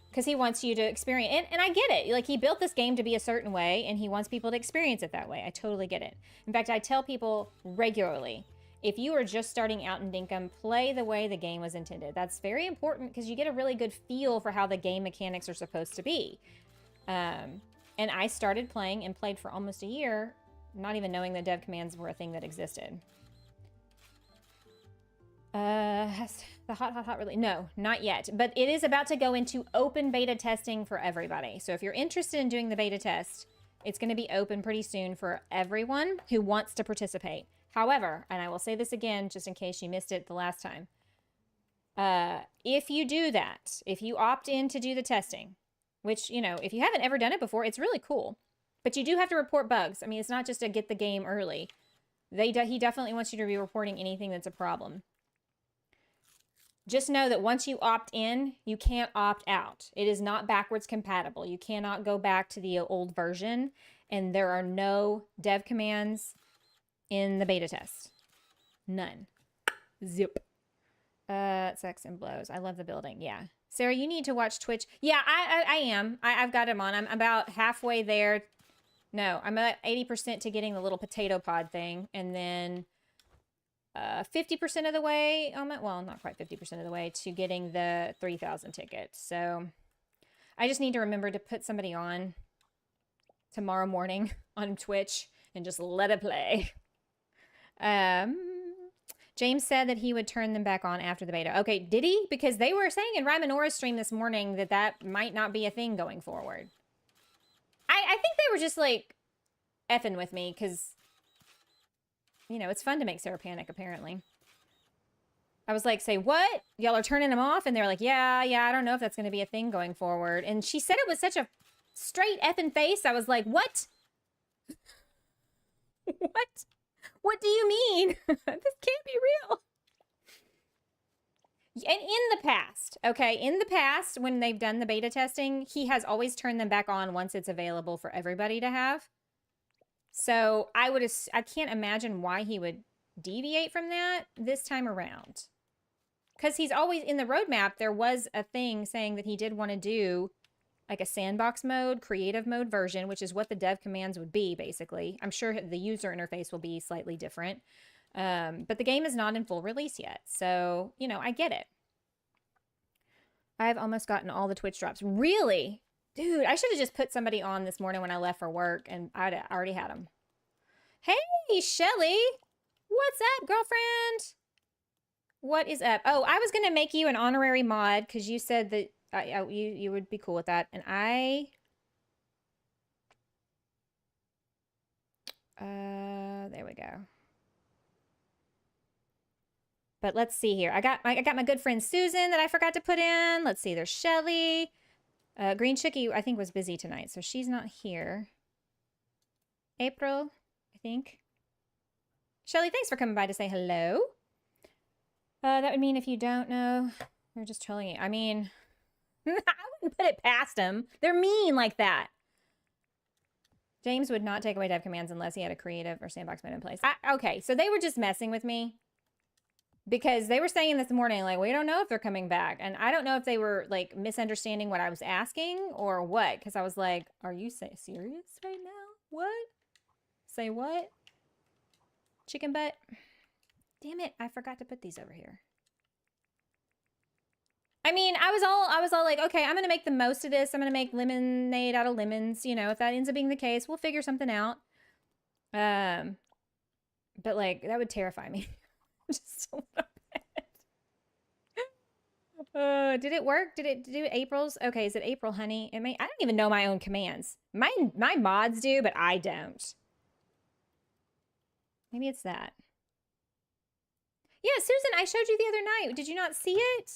Because he wants you to experience it, and I get it. Like, he built this game to be a certain way, and he wants people to experience it that way. I totally get it. In fact, I tell people regularly, if you are just starting out in Dinkum, play the way the game was intended. That's very important because you get a really good feel for how the game mechanics are supposed to be. And I started playing and played for almost a year, not even knowing that dev commands were a thing that existed. Has the hot really? No, not yet. But it is about to go into open beta testing for everybody. So if you're interested in doing the beta test, it's going to be open pretty soon for everyone who wants to participate. However, and I will say this again, just in case you missed it the last time. If you do that, if you opt in to do the testing, which, you know, if you haven't ever done it before, it's really cool. But you do have to report bugs. I mean, it's not just to get the game early. He definitely wants you to be reporting anything that's a problem. Just know that once you opt in, you can't opt out. It is not backwards compatible. You cannot go back to the old version, and there are no dev commands in the beta test. None. Zip. Sex and blows. I love the building. Yeah. Sarah, you need to watch Twitch. Yeah, I am. I've got him on. I'm about halfway there. No, I'm about 80% to getting the little potato pod thing, and then 50% of the way, well, not quite 50% of the way to getting the 3,000 ticket. So I just need to remember to put somebody on tomorrow morning on Twitch and just let it play. James said that he would turn them back on after the beta. Okay, did he? Because they were saying in Rymanora's stream this morning that that might not be a thing going forward. I think they were just like effing with me because, you know, it's fun to make Sarah panic, apparently. I was like, say what? Y'all are turning them off? And they're like, yeah, I don't know if that's going to be a thing going forward. And she said it with such a straight effing face. I was like, what? What? What do you mean? This can't be real. And in the past, okay, in the past, when they've done the beta testing, he has always turned them back on once it's available for everybody to have. So I can't imagine why he would deviate from that this time around. Because he's always, in the roadmap, there was a thing saying that he did want to do like a sandbox mode, creative mode version, which is what the dev commands would be, basically. I'm sure the user interface will be slightly different. But the game is not in full release yet. So, you know, I get it. I've almost gotten all the Twitch drops. Really? Dude, I should have just put somebody on this morning when I left for work, and I already had them. Hey, Shelly. What's up, girlfriend? What is up? Oh, I was going to make you an honorary mod because you said that you would be cool with that. And there we go. But let's see here. I got my good friend Susan that I forgot to put in. Let's see. There's Shelly. Green Chickie, I think, was busy tonight, so she's not here. April, I think. Shelly, thanks for coming by to say hello. That would mean if you don't know, they're just trolling you. I mean, I wouldn't put it past them. They're mean like that. James would not take away dev commands unless he had a creative or sandbox mode in place. Okay, so they were just messing with me. Because they were saying this morning, like, we don't know if they're coming back. And I don't know if they were, like, misunderstanding what I was asking or what. Because I was like, are you serious right now? What? Say what? Chicken butt? Damn it, I forgot to put these over here. I mean, I was all like, okay, I'm going to make the most of this. I'm going to make lemonade out of lemons. You know, if that ends up being the case, we'll figure something out. But, like, that would terrify me. Just a little bit. Did it work? Did it do April's? Okay, is it April, honey? I don't even know my own commands. My mods do, but I don't. Maybe it's that. Yeah, Susan, I showed you the other night. Did you not see it?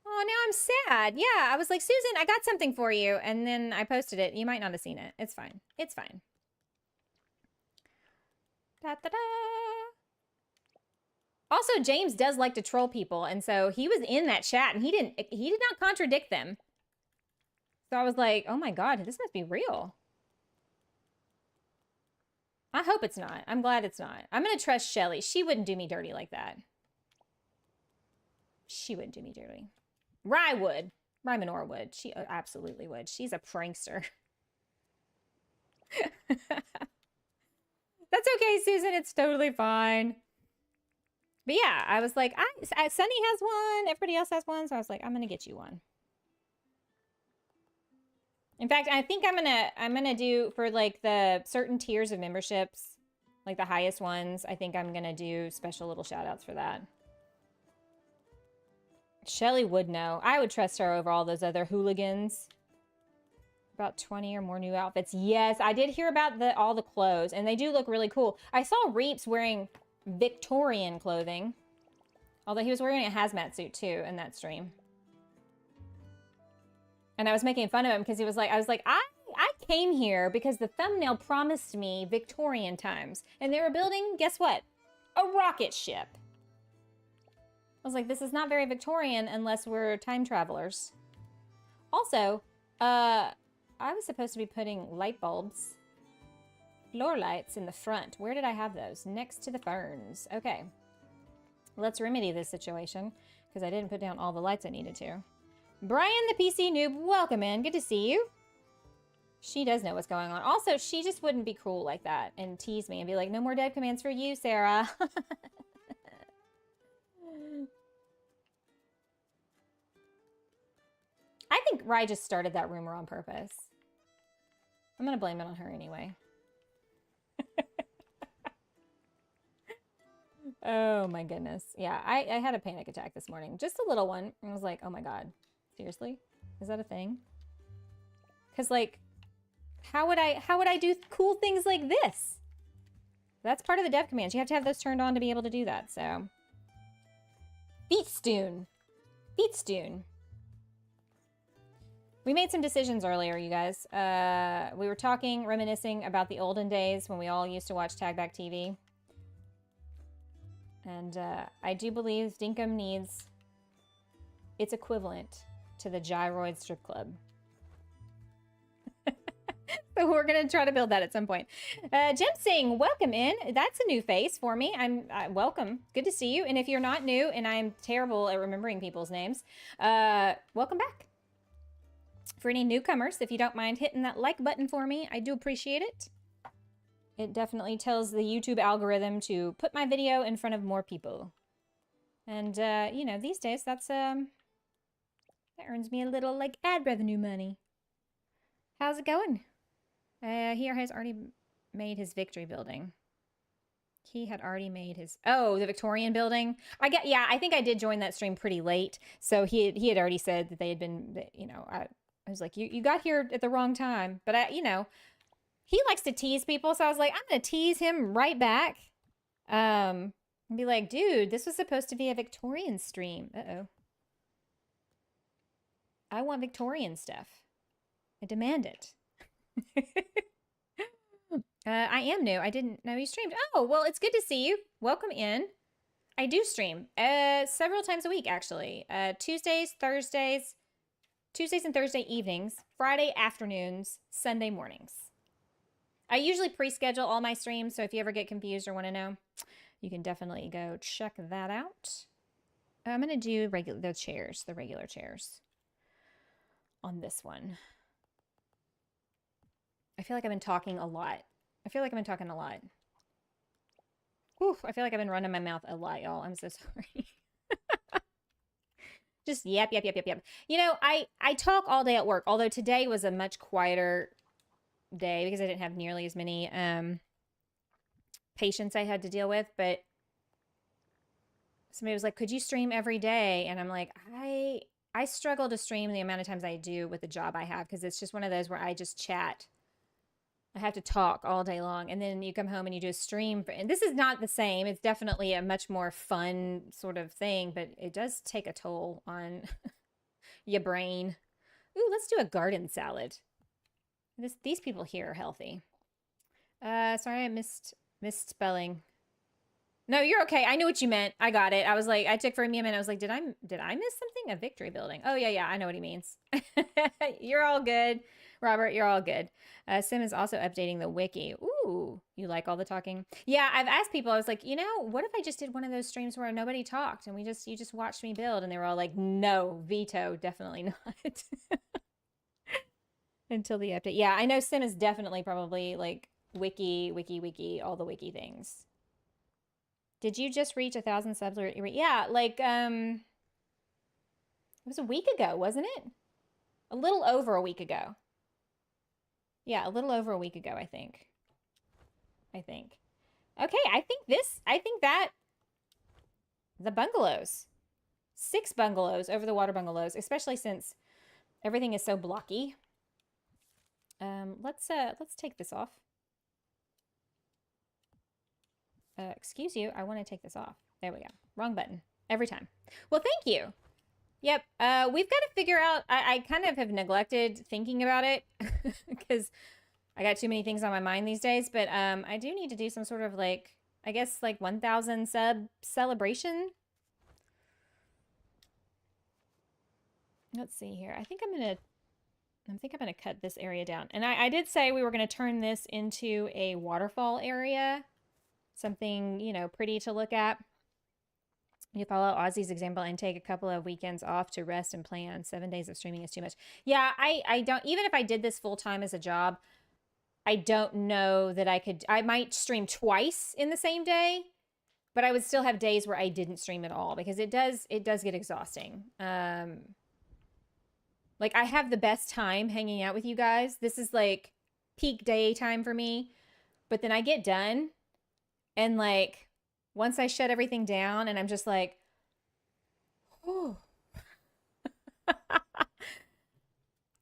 Oh, now I'm sad. Yeah, I was like, Susan, I got something for you. And then I posted it. You might not have seen it. It's fine. It's fine. Da, da, da. Also, James does like to troll people. And so he was in that chat and he did not contradict them. So I was like, oh my God, this must be real. I hope it's not. I'm glad it's not. I'm going to trust Shelly. She wouldn't do me dirty like that. She wouldn't do me dirty. Rye would. Rye Minora would. She absolutely would. She's a prankster. That's okay, Susan. It's totally fine. But yeah, I was like, Sunny has one. Everybody else has one. So I was like, I'm going to get you one. In fact, I think I'm gonna do for like the certain tiers of memberships, like the highest ones, I think I'm gonna do special little shout outs for that. Shelly would know. I would trust her over all those other hooligans. About 20 or more new outfits. Yes, I did hear about all the clothes, and they do look really cool. I saw Reeps wearing Victorian clothing, although he was wearing a hazmat suit too in that stream. And I was making fun of him because he was like, I was like, I came here because the thumbnail promised me Victorian times. And they were building, guess what? A rocket ship. I was like, this is not very Victorian unless we're time travelers. Also, I was supposed to be putting light bulbs, floor lights in the front. Where did I have those? Next to the ferns. Okay. Let's remedy this situation because I didn't put down all the lights I needed to. Brian the PC noob, welcome in. Good to see you. She does know what's going on. Also, she just wouldn't be cruel like that and tease me and be like, no more dev commands for you, Sarah. I think Rye just started that rumor on purpose. I'm going to blame it on her anyway. Oh my goodness. Yeah, I had a panic attack this morning. Just a little one. I was like, oh my God. Seriously? Is that a thing? Because like, how would I do cool things like this? That's part of the dev commands. You have to have those turned on to be able to do that, so. Beatstoon. Beatstoon. We made some decisions earlier, you guys. We were talking, reminiscing about the olden days when we all used to watch Tagback TV. And I do believe Dinkum needs its equivalent to the Gyroid Strip Club. So we're going to try to build that at some point. Jim Singh, welcome in. That's a new face for me. Welcome. Good to see you. And if you're not new, and I'm terrible at remembering people's names, welcome back. For any newcomers, if you don't mind hitting that like button for me, I do appreciate it. It definitely tells the YouTube algorithm to put my video in front of more people. And, you know, these days, that earns me a little, like, ad revenue money. How's it going? He has already made his victory building. He had already made his... Oh, the Victorian building? Yeah, I think I did join that stream pretty late. So he had already said that they had been, you know, I was like, you got here at the wrong time. But, you know, he likes to tease people. So I was like, I'm going to tease him right back. And be like, dude, this was supposed to be a Victorian stream. Uh-oh. I want Victorian stuff. I demand it. I am new. I didn't know you streamed. Oh, well, it's good to see you. Welcome in. I do stream several times a week, actually. Tuesdays and Thursday evenings, Friday afternoons, Sunday mornings. I usually pre-schedule all my streams, so if you ever get confused or want to know, you can definitely go check that out. I'm going to do the regular chairs on this one. I feel like I've been talking a lot. Oof, I feel like I've been running my mouth a lot, y'all. I'm so sorry. Just yep. You know, I talk all day at work, although today was a much quieter day because I didn't have nearly as many patients I had to deal with. But somebody was like, could you stream every day? And I'm like, I struggle to stream the amount of times I do with the job I have because it's just one of those where I just chat I have to talk all day long, and then you come home and you do a stream. And this is not the same. It's definitely a much more fun sort of thing, but it does take a toll on your brain. Ooh, let's do a garden salad. These people here are healthy. Sorry, I misspelling. No, you're okay. I knew what you meant. I got it. I was like, I took for a minute. I was like, did I miss something? A victory building. Oh yeah, I know what he means. You're all good, Robert. You're all good. Sim is also updating the wiki. Ooh, you like all the talking? Yeah, I've asked people. I was like, what if I just did one of those streams where nobody talked and you just watched me build, and they were all like, no, veto, definitely not. Until the update. Yeah, I know Sim is definitely probably like wiki, all the wiki things. Did you just reach 1,000 subs? Yeah, like it was a week ago, wasn't it? A little over a week ago. Yeah, a little over a week ago, I think. Okay, I think that the bungalows. 6 bungalows over the water bungalows, especially since everything is so blocky. Let's take this off. Excuse you, I want to take this off. There we go. Wrong button. Every time. Well, thank you. Yep. We've got to figure out, I kind of have neglected thinking about it because I got too many things on my mind these days, but I do need to do some sort of like, I guess like 1,000 sub celebration. Let's see here. I think I'm gonna cut this area down. And I did say we were gonna turn this into a waterfall area. Something, pretty to look at. You follow Ozzy's example and take a couple of weekends off to rest and plan. 7 days of streaming is too much. Yeah, I don't, even if I did this full time as a job, I don't know that I might stream twice in the same day, but I would still have days where I didn't stream at all because it does get exhausting. Like I have the best time hanging out with you guys. This is like peak day time for me, but then I get done and like, once I shut everything down and I'm just like, oh,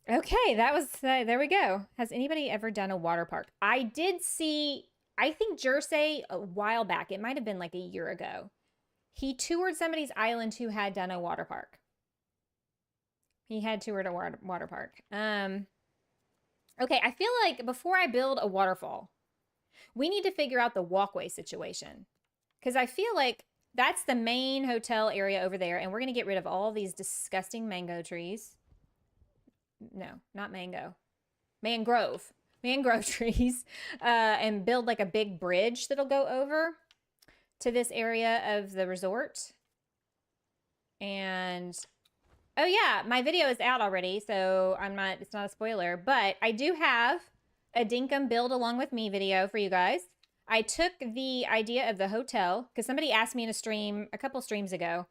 okay, that was, there we go. Has anybody ever done a water park? I did see, I think Jersey a while back, it might've been like a year ago. He toured somebody's island who had done a water park. He had toured a water park. Okay, I feel like before I build a waterfall, we need to figure out the walkway situation. Because I feel like that's the main hotel area over there. And we're going to get rid of all these disgusting mango trees. No, not mango. Mangrove. Mangrove trees. And build like a big bridge that'll go over to this area of the resort. And, oh yeah, my video is out already. So it's not a spoiler. But I do have a Dinkum build along with me video for you guys. I took the idea of the hotel because somebody asked me in a stream a couple streams ago,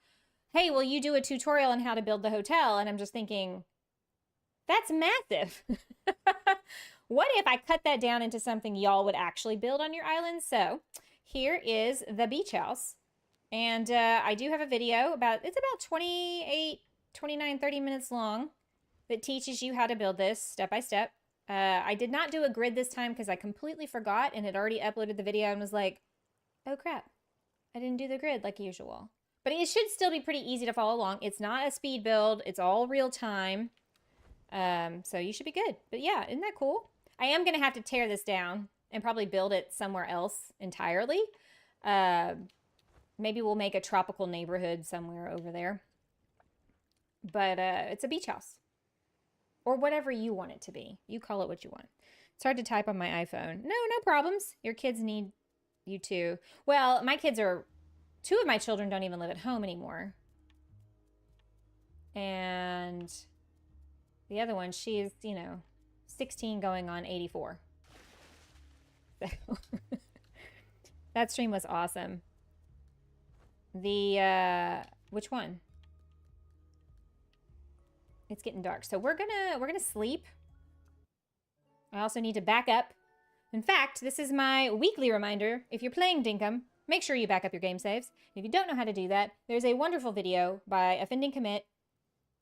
hey, will you do a tutorial on how to build the hotel? And I'm just thinking, that's massive. What if I cut that down into something y'all would actually build on your island? So here is the beach house. And I do have a video it's about 28, 29, 30 minutes long that teaches you how to build this step by step. I did not do a grid this time because I completely forgot and had already uploaded the video and was like, oh crap, I didn't do the grid like usual. But it should still be pretty easy to follow along. It's not a speed build. It's all real time. So you should be good. But yeah, isn't that cool? I am going to have to tear this down and probably build it somewhere else entirely. Maybe we'll make a tropical neighborhood somewhere over there. But it's a beach house. Or whatever you want it to be. You call it what you want. It's hard to type on my iPhone. No problems. Your kids need you too. Well, two of my children don't even live at home anymore. And the other one, she's, 16 going on 84. So that stream was awesome. Which one? It's getting dark. So we're gonna sleep. I also need to back up. In fact, this is my weekly reminder. If you're playing Dinkum, make sure you back up your game saves. If you don't know how to do that, there's a wonderful video by Offending Commit,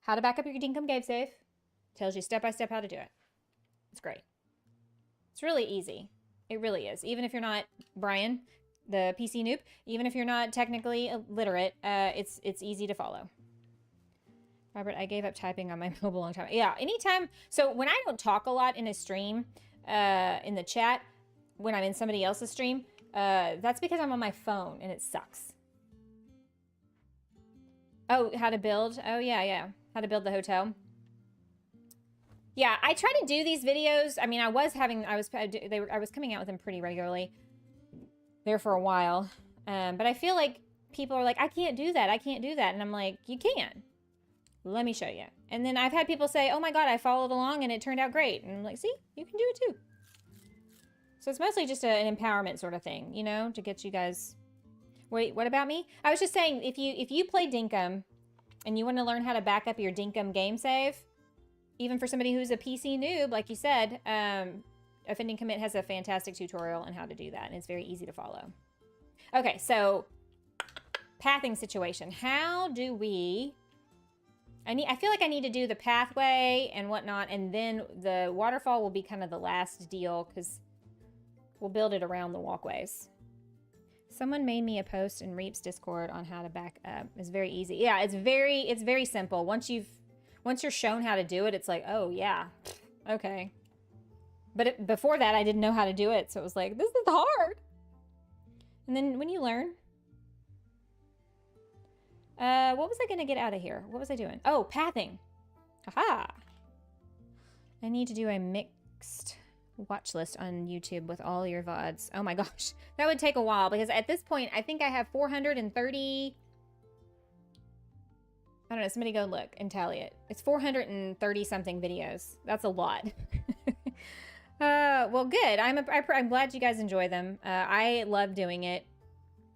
how to back up your Dinkum game save. Tells you step by step how to do it. It's great. It's really easy. It really is. Even if you're not Brian, the PC noob, even if you're not technically illiterate, it's easy to follow. Robert, I gave up typing on my mobile a long time. Yeah, anytime. So when I don't talk a lot in a stream, in the chat, when I'm in somebody else's stream, that's because I'm on my phone and it sucks. Oh, how to build? Oh, yeah. How to build the hotel. Yeah, I try to do these videos. I mean, I was coming out with them pretty regularly there for a while. But I feel like people are like, I can't do that. I can't do that. And I'm like, you can. Let me show you. And then I've had people say, oh my God, I followed along and it turned out great. And I'm like, see, you can do it too. So it's mostly just an empowerment sort of thing, you know, to get you guys. Wait, what about me? I was just saying, if you play Dinkum and you want to learn how to back up your Dinkum game save, even for somebody who's a PC noob, like you said, Offending Commit has a fantastic tutorial on how to do that, and it's very easy to follow. Okay, so pathing situation. How do we... I feel like I need to do the pathway and whatnot, and then the waterfall will be kind of the last deal, because we'll build it around the walkways. Someone made me a post in Reap's Discord on how to back up. It's very easy. Yeah, it's very simple. Once you're shown how to do it, it's like, oh yeah, okay. But before that, I didn't know how to do it, so it was like, this is hard. And then when you learn, what was I gonna get out of here? What was I doing? Oh, pathing. Aha. I need to do a mixed watch list on YouTube with all your VODs. Oh my gosh, that would take a while because at this point, I think I have 430. I don't know, somebody go look and tally it. It's 430 something videos. That's a lot. Well, good. I'm glad you guys enjoy them. I love doing it.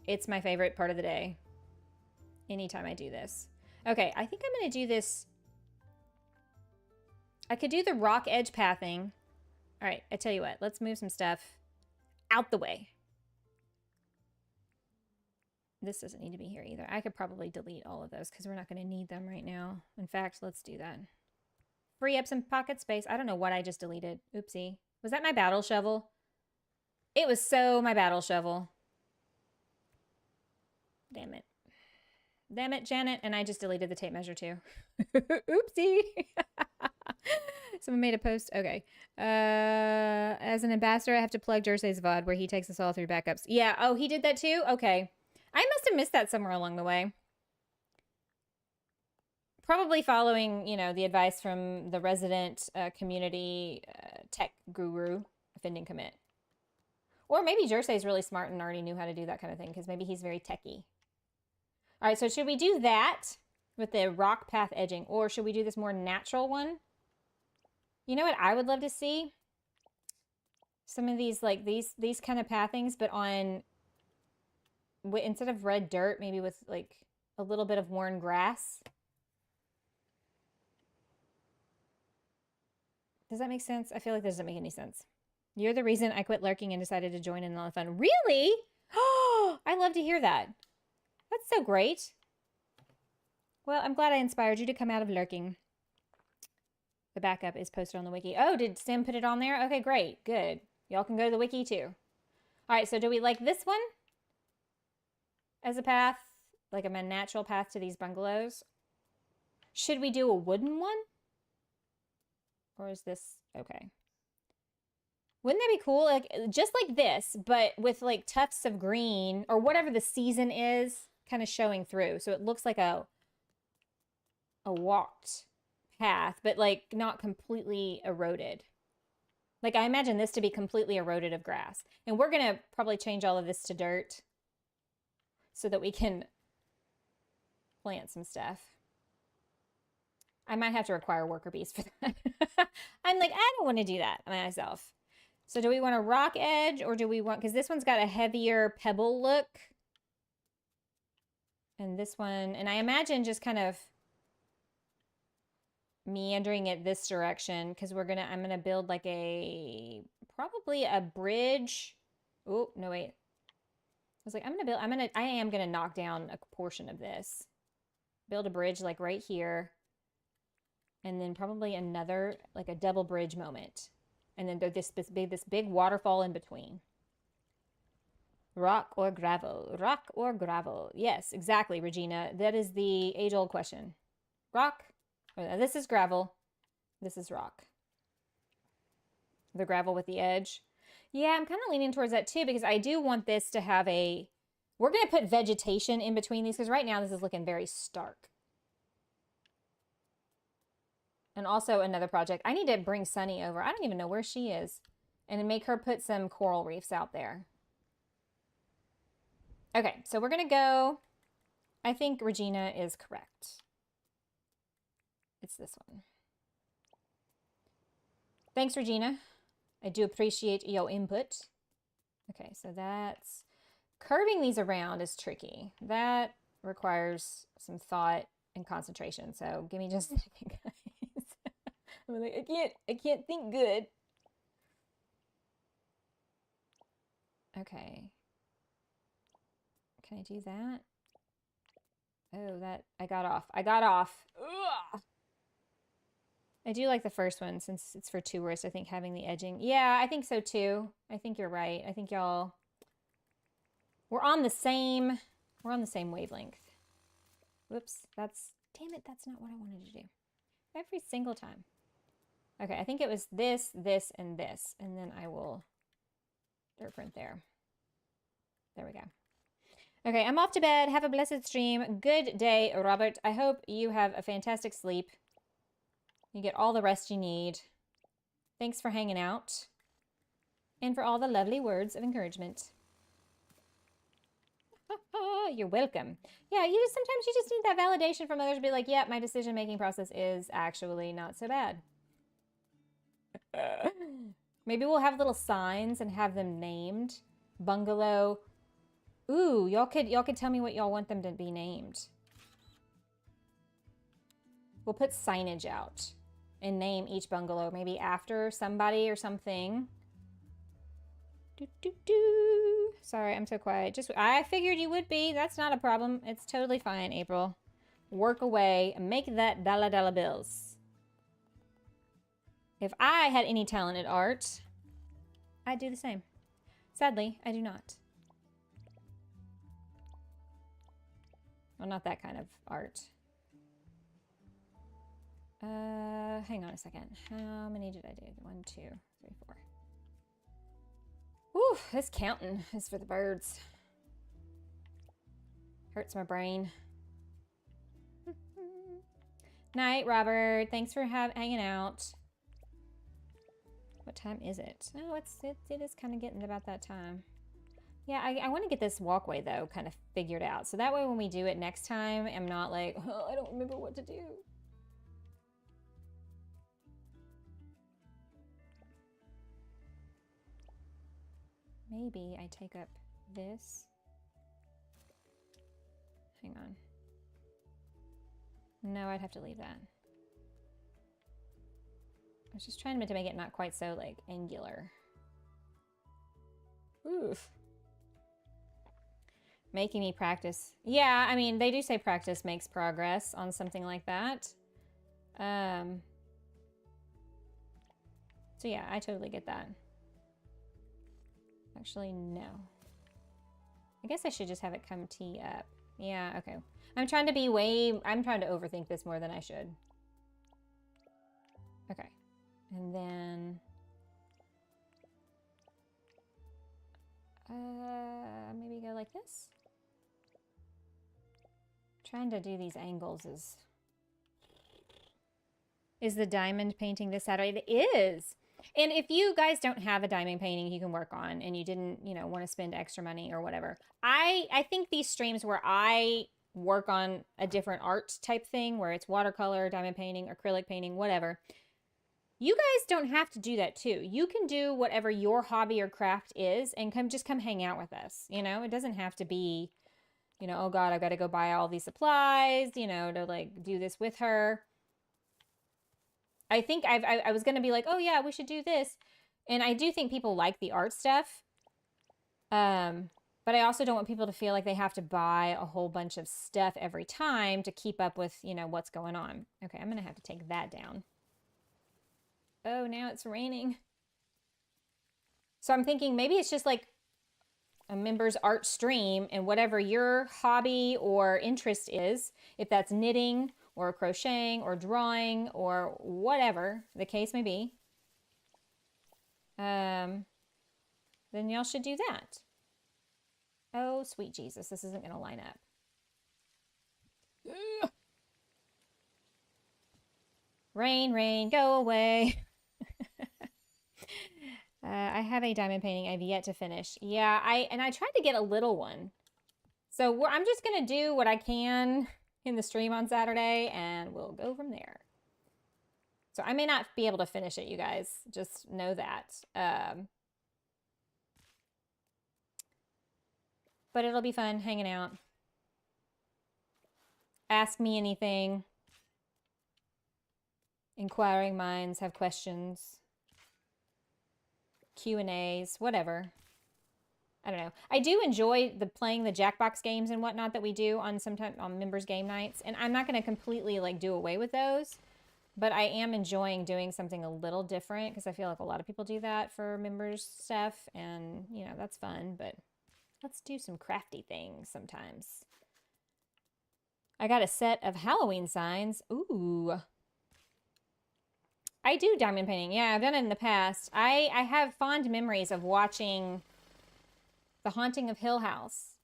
It's my favorite part of the day. Anytime I do this. Okay, I think I'm going to do this. I could do the rock edge pathing. All right, I tell you what. Let's move some stuff out the way. This doesn't need to be here either. I could probably delete all of those because we're not going to need them right now. In fact, let's do that. Free up some pocket space. I don't know what I just deleted. Oopsie. Was that my battle shovel? It was so my battle shovel. Damn it. Damn it, Janet. And I just deleted the tape measure too. Oopsie. Someone made a post. Okay. As an ambassador, I have to plug Jersey's VOD where he takes us all through backups. Yeah. Oh, he did that too? Okay. I must have missed that somewhere along the way. Probably following, you know, the advice from the resident community tech guru, Offending Commit. Or maybe Jersey's really smart and already knew how to do that kind of thing because maybe he's very techie. All right, so should we do that with the rock path edging or should we do this more natural one? You know what I would love to see? Some of these, like these kind of pathings, but on... instead of red dirt, maybe with like a little bit of worn grass. Does that make sense? I feel like that doesn't make any sense. You're the reason I quit lurking and decided to join in on the fun. Really? Oh, I love to hear that. That's so great. Well, I'm glad I inspired you to come out of lurking. The backup is posted on the wiki. Oh, did Sim put it on there? Okay, great. Good. Y'all can go to the wiki too. All right, so do we like this one as a path? Like a natural path to these bungalows? Should we do a wooden one? Or is this okay? Wouldn't that be cool? Like just like this, but with like tufts of green or whatever the season is kind of showing through. So it looks like a walked path, but like not completely eroded. Like I imagine this to be completely eroded of grass. And we're going to probably change all of this to dirt so that we can plant some stuff. I might have to require worker bees for that. I'm like, I don't want to do that myself. So do we want a rock edge or do we want, because this one's got a heavier pebble look. And this one, and I imagine just kind of meandering it this direction because I'm going to build like probably a bridge. Oh, no, wait. I was like, I am going to knock down a portion of this. Build a bridge like right here. And then probably another, like a double bridge moment And then this big waterfall in between. Rock or gravel? Rock or gravel? Yes, exactly, Regina. That is the age-old question. Rock? This is gravel. This is rock. The gravel with the edge. Yeah, I'm kind of leaning towards that too, because I do want this to have a... We're going to put vegetation in between these, because right now this is looking very stark. And also another project. I need to bring Sunny over. I don't even know where she is. And make her put some coral reefs out there. Okay, so we're going to go... I think Regina is correct. It's this one. Thanks, Regina. I do appreciate your input. Okay, so that's... Curving these around is tricky. That requires some thought and concentration. So give me just a second, guys. I'm like, I can't think good. Okay. Can I do that? Oh, I got off. Ugh. I do like the first one since it's for tourists. I think having the edging. Yeah, I think so too. I think you're right. I think y'all, we're on the same wavelength. Whoops, damn it, that's not what I wanted to do. Every single time. Okay, I think it was this, this, and this. And then I will dirt print there. There we go. Okay, I'm off to bed. Have a blessed stream. Good day, Robert. I hope you have a fantastic sleep. You get all the rest you need. Thanks for hanging out. And for all the lovely words of encouragement. You're welcome. Yeah, sometimes you just need that validation from others to be like, yeah, my decision-making process is actually not so bad. Maybe we'll have little signs and have them named. Bungalow. Ooh, y'all could tell me what y'all want them to be named. We'll put signage out and name each bungalow maybe after somebody or something. Sorry, I'm so quiet. I figured you would be. That's not a problem. It's totally fine, April. Work away and make that dollar bills. If I had any talent at art, I'd do the same. Sadly, I do not. Well, not that kind of art. Hang on a second. How many did I do? 1, 2, 3, 4. Whew, this counting is for the birds. Hurts my brain. Night, Robert. Thanks for hanging out. What time is it? Oh, it is kind of getting about that time. Yeah, I want to get this walkway, though, kind of figured out. So that way when we do it next time, I'm not like, oh, I don't remember what to do. Maybe I take up this. Hang on. No, I'd have to leave that. I was just trying to make it not quite so, like, angular. Oof. Making me practice. Yeah, I mean, they do say practice makes progress on something like that. So yeah, I totally get that. Actually, no. I guess I should just have it come tee up. Yeah, okay. I'm trying to overthink this more than I should. Okay. And then... maybe go like this. Trying to do these angles is the diamond painting this Saturday? It is. And if you guys don't have a diamond painting you can work on and you didn't, want to spend extra money or whatever, I think these streams where I work on a different art type thing, where it's watercolor, diamond painting, acrylic painting, whatever, you guys don't have to do that too. You can do whatever your hobby or craft is and just come hang out with us. It doesn't have to be, oh God, I've got to go buy all these supplies, to like do this with her. I think I was going to be like, oh yeah, we should do this. And I do think people like the art stuff. But I also don't want people to feel like they have to buy a whole bunch of stuff every time to keep up with, what's going on. Okay, I'm going to have to take that down. Oh, now it's raining. So I'm thinking maybe it's just like a member's art stream, and whatever your hobby or interest is, if that's knitting or crocheting or drawing or whatever the case may be, then y'all should do that. Oh, sweet Jesus, this isn't going to line up. Ugh. Rain, rain, go away. I have a diamond painting I've yet to finish. Yeah, I tried to get a little one. So I'm just going to do what I can in the stream on Saturday, and we'll go from there. So I may not be able to finish it, you guys. Just know that. But it'll be fun hanging out. Ask me anything. Inquiring minds have questions. Q&As, whatever. I don't know. I do enjoy playing the Jackbox games and whatnot that we do on sometimes on members game nights, and I'm not going to completely like do away with those, but I am enjoying doing something a little different because I feel like a lot of people do that for members stuff, and you know, that's fun, but let's do some crafty things sometimes. I got a set of Halloween signs. Ooh. I do diamond painting. Yeah, I've done it in the past. I have fond memories of watching The Haunting of Hill House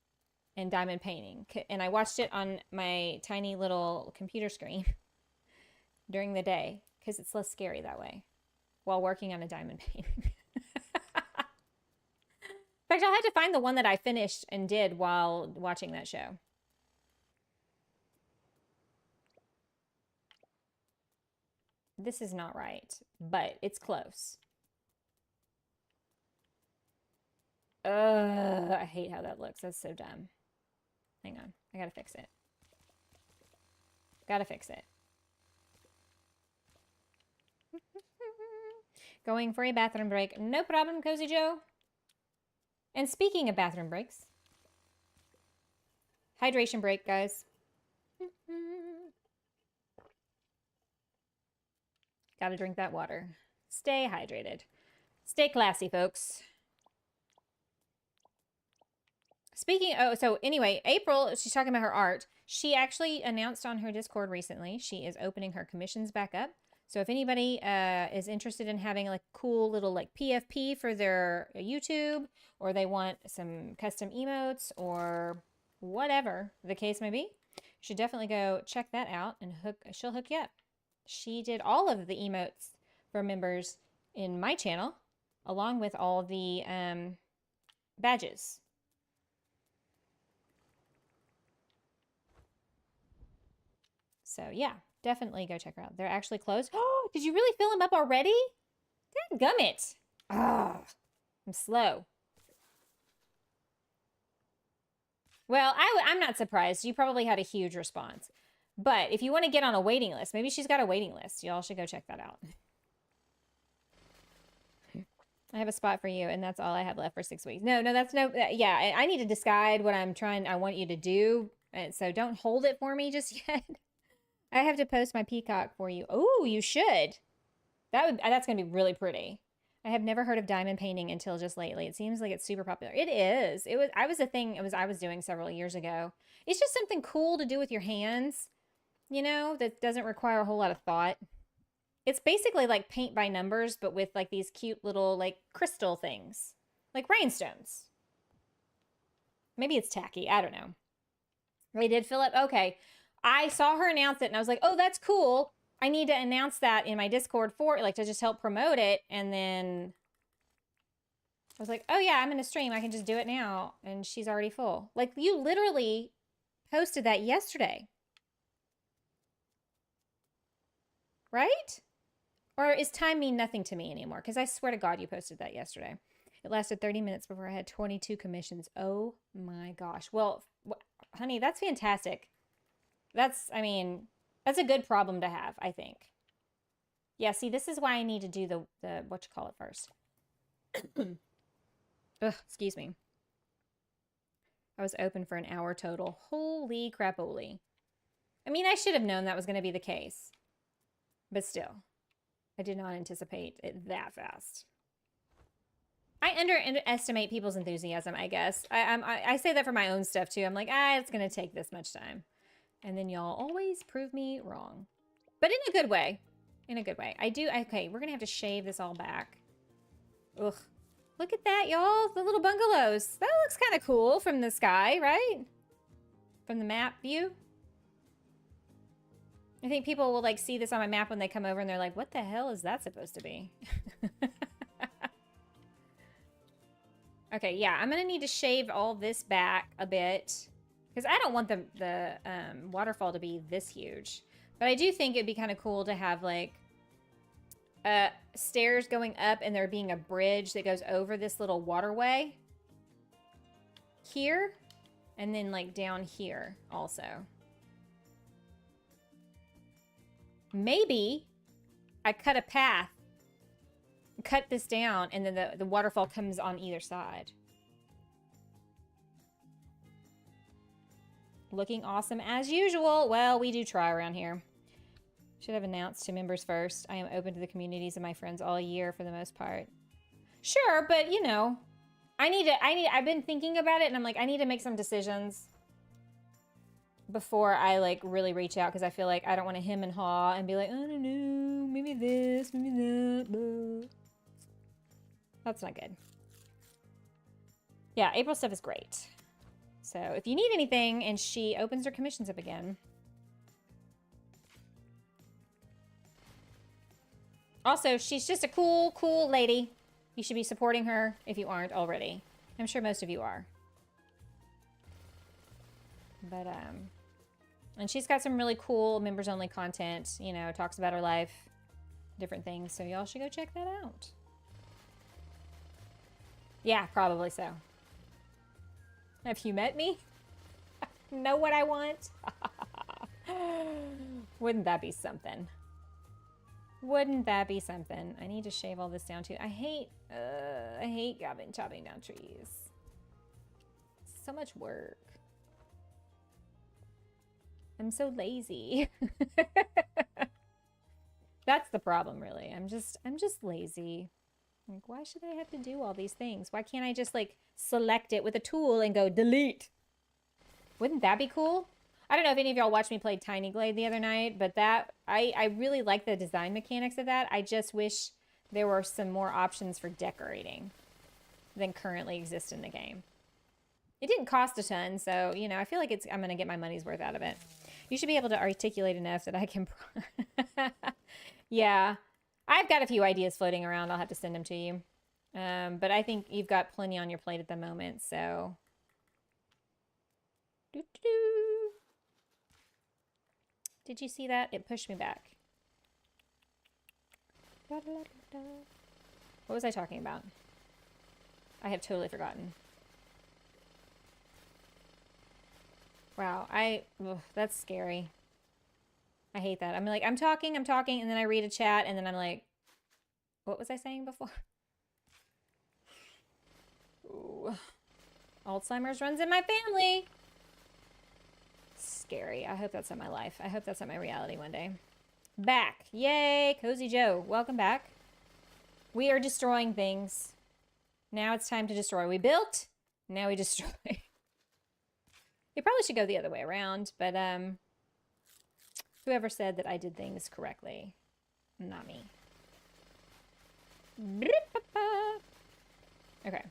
and diamond painting. And I watched it on my tiny little computer screen during the day because it's less scary that way while working on a diamond painting. In fact, I'll have to find the one that I finished and did while watching that show. This is not right, but it's close. I hate how that looks. That's so dumb. Hang on. I gotta fix it. Gotta fix it. Going for a bathroom break. No problem, Cozy Joe. And speaking of bathroom breaks, hydration break, guys. Gotta drink that water. Stay hydrated. Stay classy, folks. Speaking, oh, so anyway, April, she's talking about her art. She actually announced on her Discord recently, she is opening her commissions back up. So if anybody is interested in having like cool little like PFP for their YouTube, or they want some custom emotes or whatever the case may be, you should definitely go check that out, and she'll hook you up. She did all of the emotes for members in my channel, along with all the badges. So yeah, definitely go check her out. They're actually closed. Oh, did you really fill them up already? Dadgummit. Ah, I'm slow. Well, I'm not surprised. You probably had a huge response. But if you want to get on a waiting list, maybe she's got a waiting list. Y'all should go check that out. I have a spot for you, and that's all I have left for 6 weeks. No, that's no, yeah, I need to decide what I want you to do. And so don't hold it for me just yet. I have to post my peacock for you. Oh, you should. That's going to be really pretty. I have never heard of diamond painting until just lately. It seems like it's super popular. It is. I was doing several years ago. It's just something cool to do with your hands, you know, that doesn't require a whole lot of thought. It's basically like paint by numbers, but with like these cute little like crystal things, like rhinestones. Maybe it's tacky. I don't know. They did fill up. Okay. I saw her announce it and I was like, oh, that's cool. I need to announce that in my Discord to just help promote it. And then I was like, oh yeah, I'm in a stream. I can just do it now. And she's already full. Like, you literally posted that yesterday. Right? Or is time mean nothing to me anymore? Because I swear to God, you posted that yesterday. It lasted 30 minutes before I had 22 commissions. Oh my gosh. Well, honey, that's fantastic. That's a good problem to have, I think. Yeah, see, this is why I need to do the what you call it first. Ugh, excuse me. I was open for an hour total. Holy crap-oly. I mean, I should have known that was going to be the case. But still, I did not anticipate it that fast. I underestimate people's enthusiasm, I guess. I say that for my own stuff too. I'm like, it's gonna take this much time. And then y'all always prove me wrong. But in a good way. In a good way. Okay, we're gonna have to shave this all back. Ugh. Look at that, y'all. The little bungalows. That looks kind of cool from the sky, right? From the map view. I think people will like see this on my map when they come over and they're like, what the hell is that supposed to be? Okay, yeah, I'm gonna need to shave all this back a bit because I don't want the waterfall to be this huge. But I do think it'd be kind of cool to have like stairs going up and there being a bridge that goes over this little waterway here and then like down here also. Maybe I cut a path, cut this down, and then the waterfall comes on either side. Looking awesome as usual. Well, we do try around here. Should have announced to members first. I am open to the communities of my friends all year for the most part. Sure, but you know, I've been thinking about it and I'm like, I need to make some decisions before I like really reach out because I feel like I don't want to hem and haw and be like, I don't know, maybe this, maybe that, blah. That's not good. Yeah, April stuff is great. So if you need anything and she opens her commissions up again. Also, she's just a cool lady. You should be supporting her if you aren't already. I'm sure most of you are. But, and she's got some really cool members-only content, you know, talks about her life, different things, so y'all should go check that out. Yeah, probably so. Have you met me? Know what I want? Wouldn't that be something? Wouldn't that be something? I need to shave all this down too. I hate chopping down trees. So much work. I'm so lazy. That's the problem, really. I'm just lazy. Like, why should I have to do all these things? Why can't I just like select it with a tool and go delete? Wouldn't that be cool? I don't know if any of y'all watched me play Tiny Glade the other night, but that I really like the design mechanics of that. I just wish there were some more options for decorating than currently exist in the game. It didn't cost a ton, so you know, I feel like I'm gonna get my money's worth out of it. You should be able to articulate enough that I can. Yeah, I've got a few ideas floating around. I'll have to send them to you. But I think you've got plenty on your plate at the moment, so. Did you see that? It pushed me back. What was I talking about? I have totally forgotten. Wow, that's scary. I hate that. I'm like, I'm talking, and then I read a chat, and then I'm like, what was I saying before? Ooh. Alzheimer's runs in my family. Scary. I hope that's not my life. I hope that's not my reality one day. Back. Yay, Cozy Joe. Welcome back. We are destroying things. Now it's time to destroy. We built, now we destroy. You probably should go the other way around, but whoever said that I did things correctly, not me. Okay.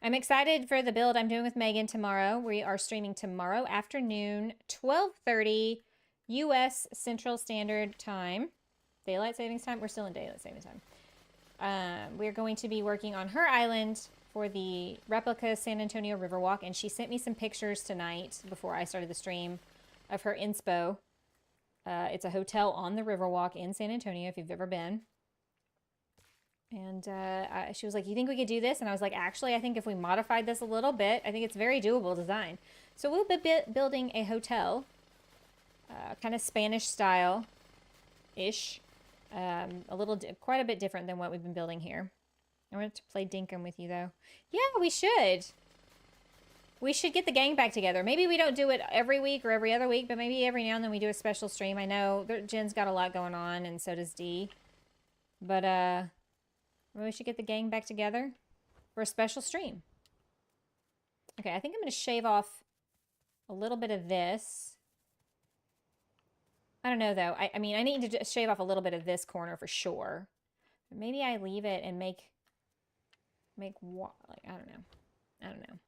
I'm excited for the build I'm doing with Megan tomorrow. We are streaming tomorrow afternoon, 12:30 U.S. Central Standard Time. Daylight Savings Time? We're still in Daylight Savings Time. We're going to be working on her island for the replica San Antonio Riverwalk, and she sent me some pictures tonight before I started the stream of her inspo. It's a hotel on the Riverwalk in San Antonio, if you've ever been. And she was like, you think we could do this? And I was like, actually, I think if we modified this a little bit, I think it's very doable design. So we'll be building a hotel, kind of Spanish style-ish, quite a bit different than what we've been building here. I want to play Dinkum with you, though. Yeah, we should. We should get the gang back together. Maybe we don't do it every week or every other week, but maybe every now and then we do a special stream. I know Jen's got a lot going on, and so does Dee. But maybe we should get the gang back together for a special stream. Okay, I think I'm going to shave off a little bit of this. I don't know, though. I mean, I need to shave off a little bit of this corner for sure. But maybe I leave it and make what? Like, I don't know. I don't know.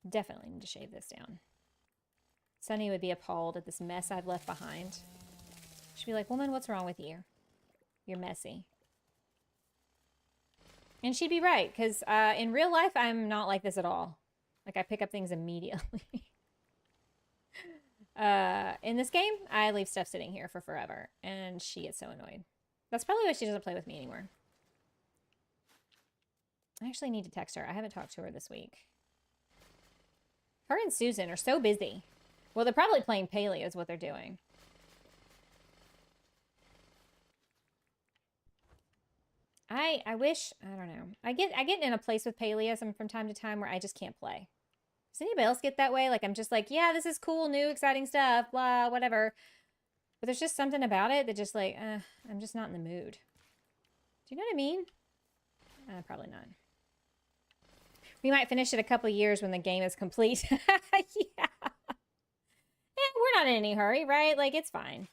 Definitely need to shave this down. Sunny would be appalled at this mess I've left behind. She'd be like, woman, what's wrong with you? You're messy. And she'd be right, because in real life, I'm not like this at all. Like, I pick up things immediately. In this game, I leave stuff sitting here for forever, and she gets so annoyed. That's probably why she doesn't play with me anymore. I actually need to text her. I haven't talked to her this week. Her and Susan are so busy. Well, they're probably playing Palia is what they're doing. I wish, I don't know. I get in a place with Palia from time to time where I just can't play. Does anybody else get that way? Like, I'm just like, yeah, this is cool, new, exciting stuff, blah, whatever. But there's just something about it that just like, I'm just not in the mood. Do you know what I mean? Probably not. We might finish it a couple years when the game is complete. Yeah. We're not in any hurry, right? Like, it's fine.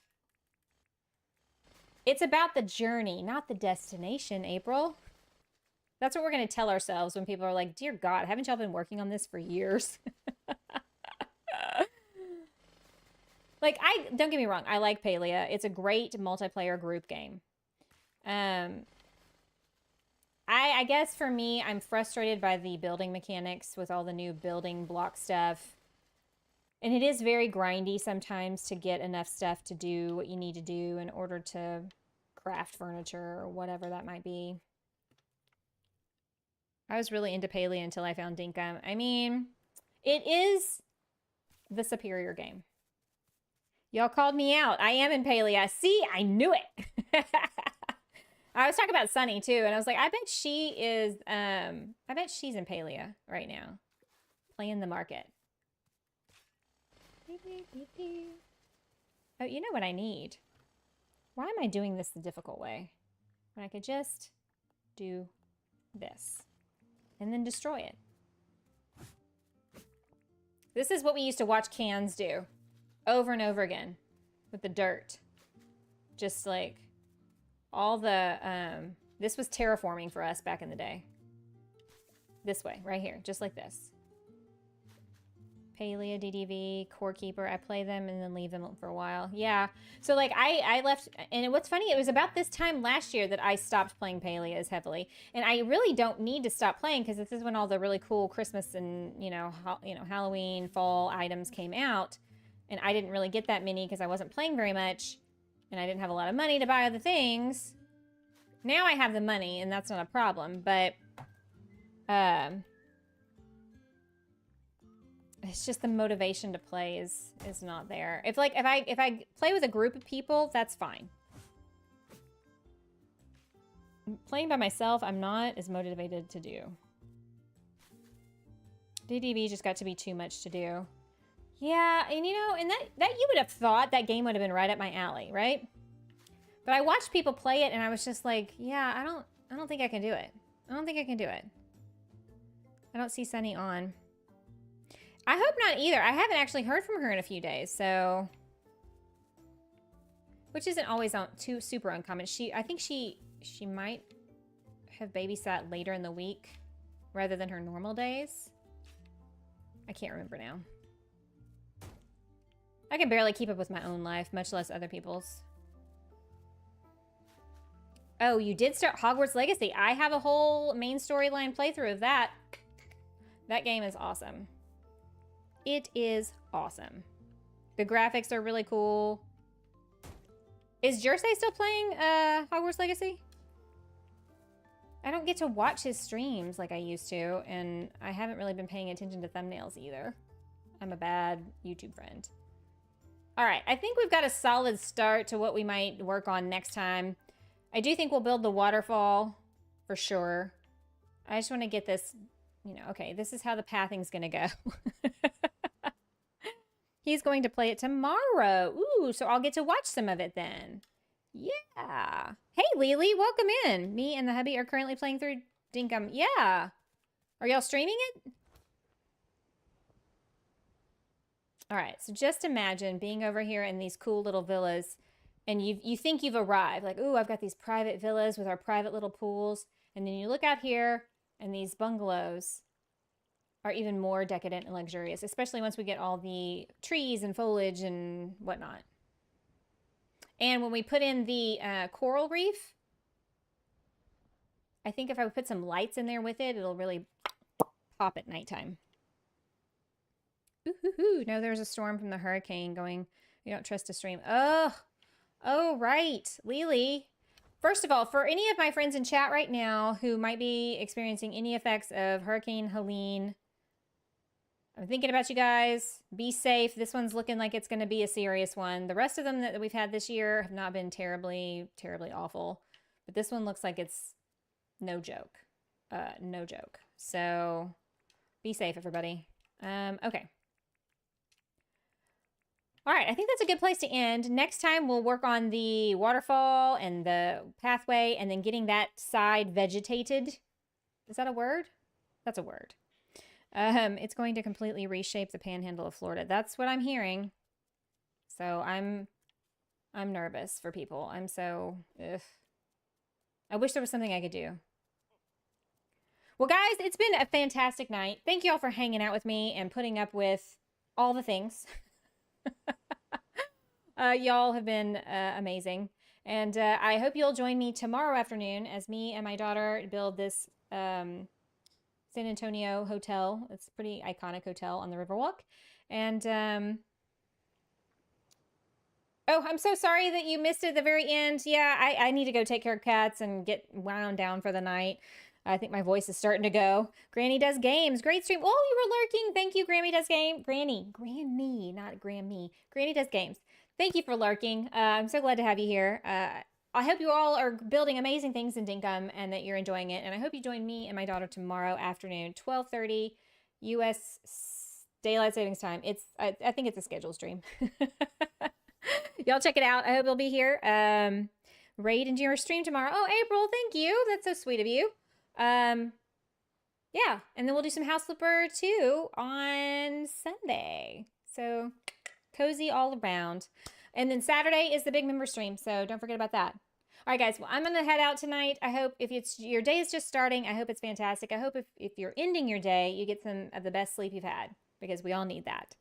It's about the journey, not the destination, April. That's what we're going to tell ourselves when people are like, dear God, haven't y'all been working on this for years? Like, don't get me wrong, I like Palia. It's a great multiplayer group game. I guess for me, I'm frustrated by the building mechanics with all the new building block stuff. And it is very grindy sometimes to get enough stuff to do what you need to do in order to craft furniture or whatever that might be. I was really into Palia until I found Dinkum. I mean, it is the superior game. Y'all called me out. I am in Palia. See, I knew it. I was talking about Sunny too, and I was like, I bet she is, I bet she's in Palia right now. Playing the market. Oh, you know what I need? Why am I doing this the difficult way? When I could just do this. And then destroy it. This is what we used to watch cans do. Over and over again. With the dirt. Just like all the, this was terraforming for us back in the day. This way, right here, just like this. Palia, DDV, Core Keeper, I play them and then leave them for a while. Yeah, so like I left, and what's funny, it was about this time last year that I stopped playing Palia as heavily. And I really don't need to stop playing because this is when all the really cool Christmas and, Halloween, fall items came out. And I didn't really get that many because I wasn't playing very much. And I didn't have a lot of money to buy other things. Now I have the money, and that's not a problem. But it's just the motivation to play is not there. If I play with a group of people, that's fine. Playing by myself, I'm not as motivated to do. DDB just got to be too much to do. Yeah, and and that you would have thought that game would have been right up my alley, right? But I watched people play it and I was just like, yeah, I don't think I can do it. I don't think I can do it. I don't see Sunny on. I hope not either. I haven't actually heard from her in a few days, so which isn't always too super uncommon. I think she might have babysat later in the week rather than her normal days. I can't remember now. I can barely keep up with my own life, much less other people's. Oh, you did start Hogwarts Legacy. I have a whole main storyline playthrough of that. That game is awesome. It is awesome. The graphics are really cool. Is Jersey still playing Hogwarts Legacy? I don't get to watch his streams like I used to, and I haven't really been paying attention to thumbnails either. I'm a bad YouTube friend. All right, I think we've got a solid start to what we might work on next time. I do think we'll build the waterfall for sure. I just want to get this, okay, this is how the pathing's going to go. He's going to play it tomorrow. Ooh, so I'll get to watch some of it then. Yeah. Hey, Lily, welcome in. Me and the hubby are currently playing through Dinkum. Yeah. Are y'all streaming it? All right. So just imagine being over here in these cool little villas, and you think you've arrived. Like, ooh, I've got these private villas with our private little pools, and then you look out here, and these bungalows are even more decadent and luxurious, especially once we get all the trees and foliage and whatnot. And when we put in the coral reef, I think if I would put some lights in there with it, it'll really pop at nighttime. Ooh, no, there's a storm from the hurricane going. You don't trust a stream. Oh, right. Lily. First of all, for any of my friends in chat right now who might be experiencing any effects of Hurricane Helene, I'm thinking about you guys. Be safe. This one's looking like it's going to be a serious one. The rest of them that we've had this year have not been terribly, terribly awful. But this one looks like it's no joke. No joke. So be safe, everybody. Okay. All right, I think that's a good place to end. Next time, we'll work on the waterfall and the pathway and then getting that side vegetated. Is that a word? That's a word. It's going to completely reshape the panhandle of Florida. That's what I'm hearing. So I'm nervous for people. I'm so, ugh. I wish there was something I could do. Well, guys, it's been a fantastic night. Thank you all for hanging out with me and putting up with all the things. Y'all have been amazing. And I hope you'll join me tomorrow afternoon as me and my daughter build this San Antonio hotel. It's a pretty iconic hotel on the Riverwalk. And oh, I'm so sorry that you missed it at the very end. Yeah, I need to go take care of cats and get wound down for the night. I think my voice is starting to go. Granny Does Games. Great stream. Oh, you were lurking. Thank you, Granny Does Game. Granny, not Grammy. Granny Does Games. Thank you for lurking. I'm so glad to have you here. I hope you all are building amazing things in Dinkum and that you're enjoying it. And I hope you join me and my daughter tomorrow afternoon, 12:30 U.S. Daylight Savings Time. I think it's a scheduled stream. Y'all check it out. I hope you'll be here. Raid into your stream tomorrow. Oh, April, thank you. That's so sweet of you. Yeah, and then we'll do some house flipper too on Sunday. So cozy all around. And then Saturday is the big member stream, so don't forget about that. All right, guys, well, I'm going to head out tonight. I hope if it's your day is just starting, I hope it's fantastic. I hope if you're ending your day, you get some of the best sleep you've had, because we all need that.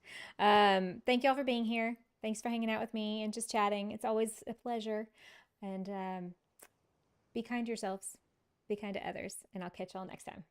Thank you all for being here. Thanks for hanging out with me and just chatting. It's always a pleasure. And be kind to yourselves. Be kind to others. And I'll catch y'all next time.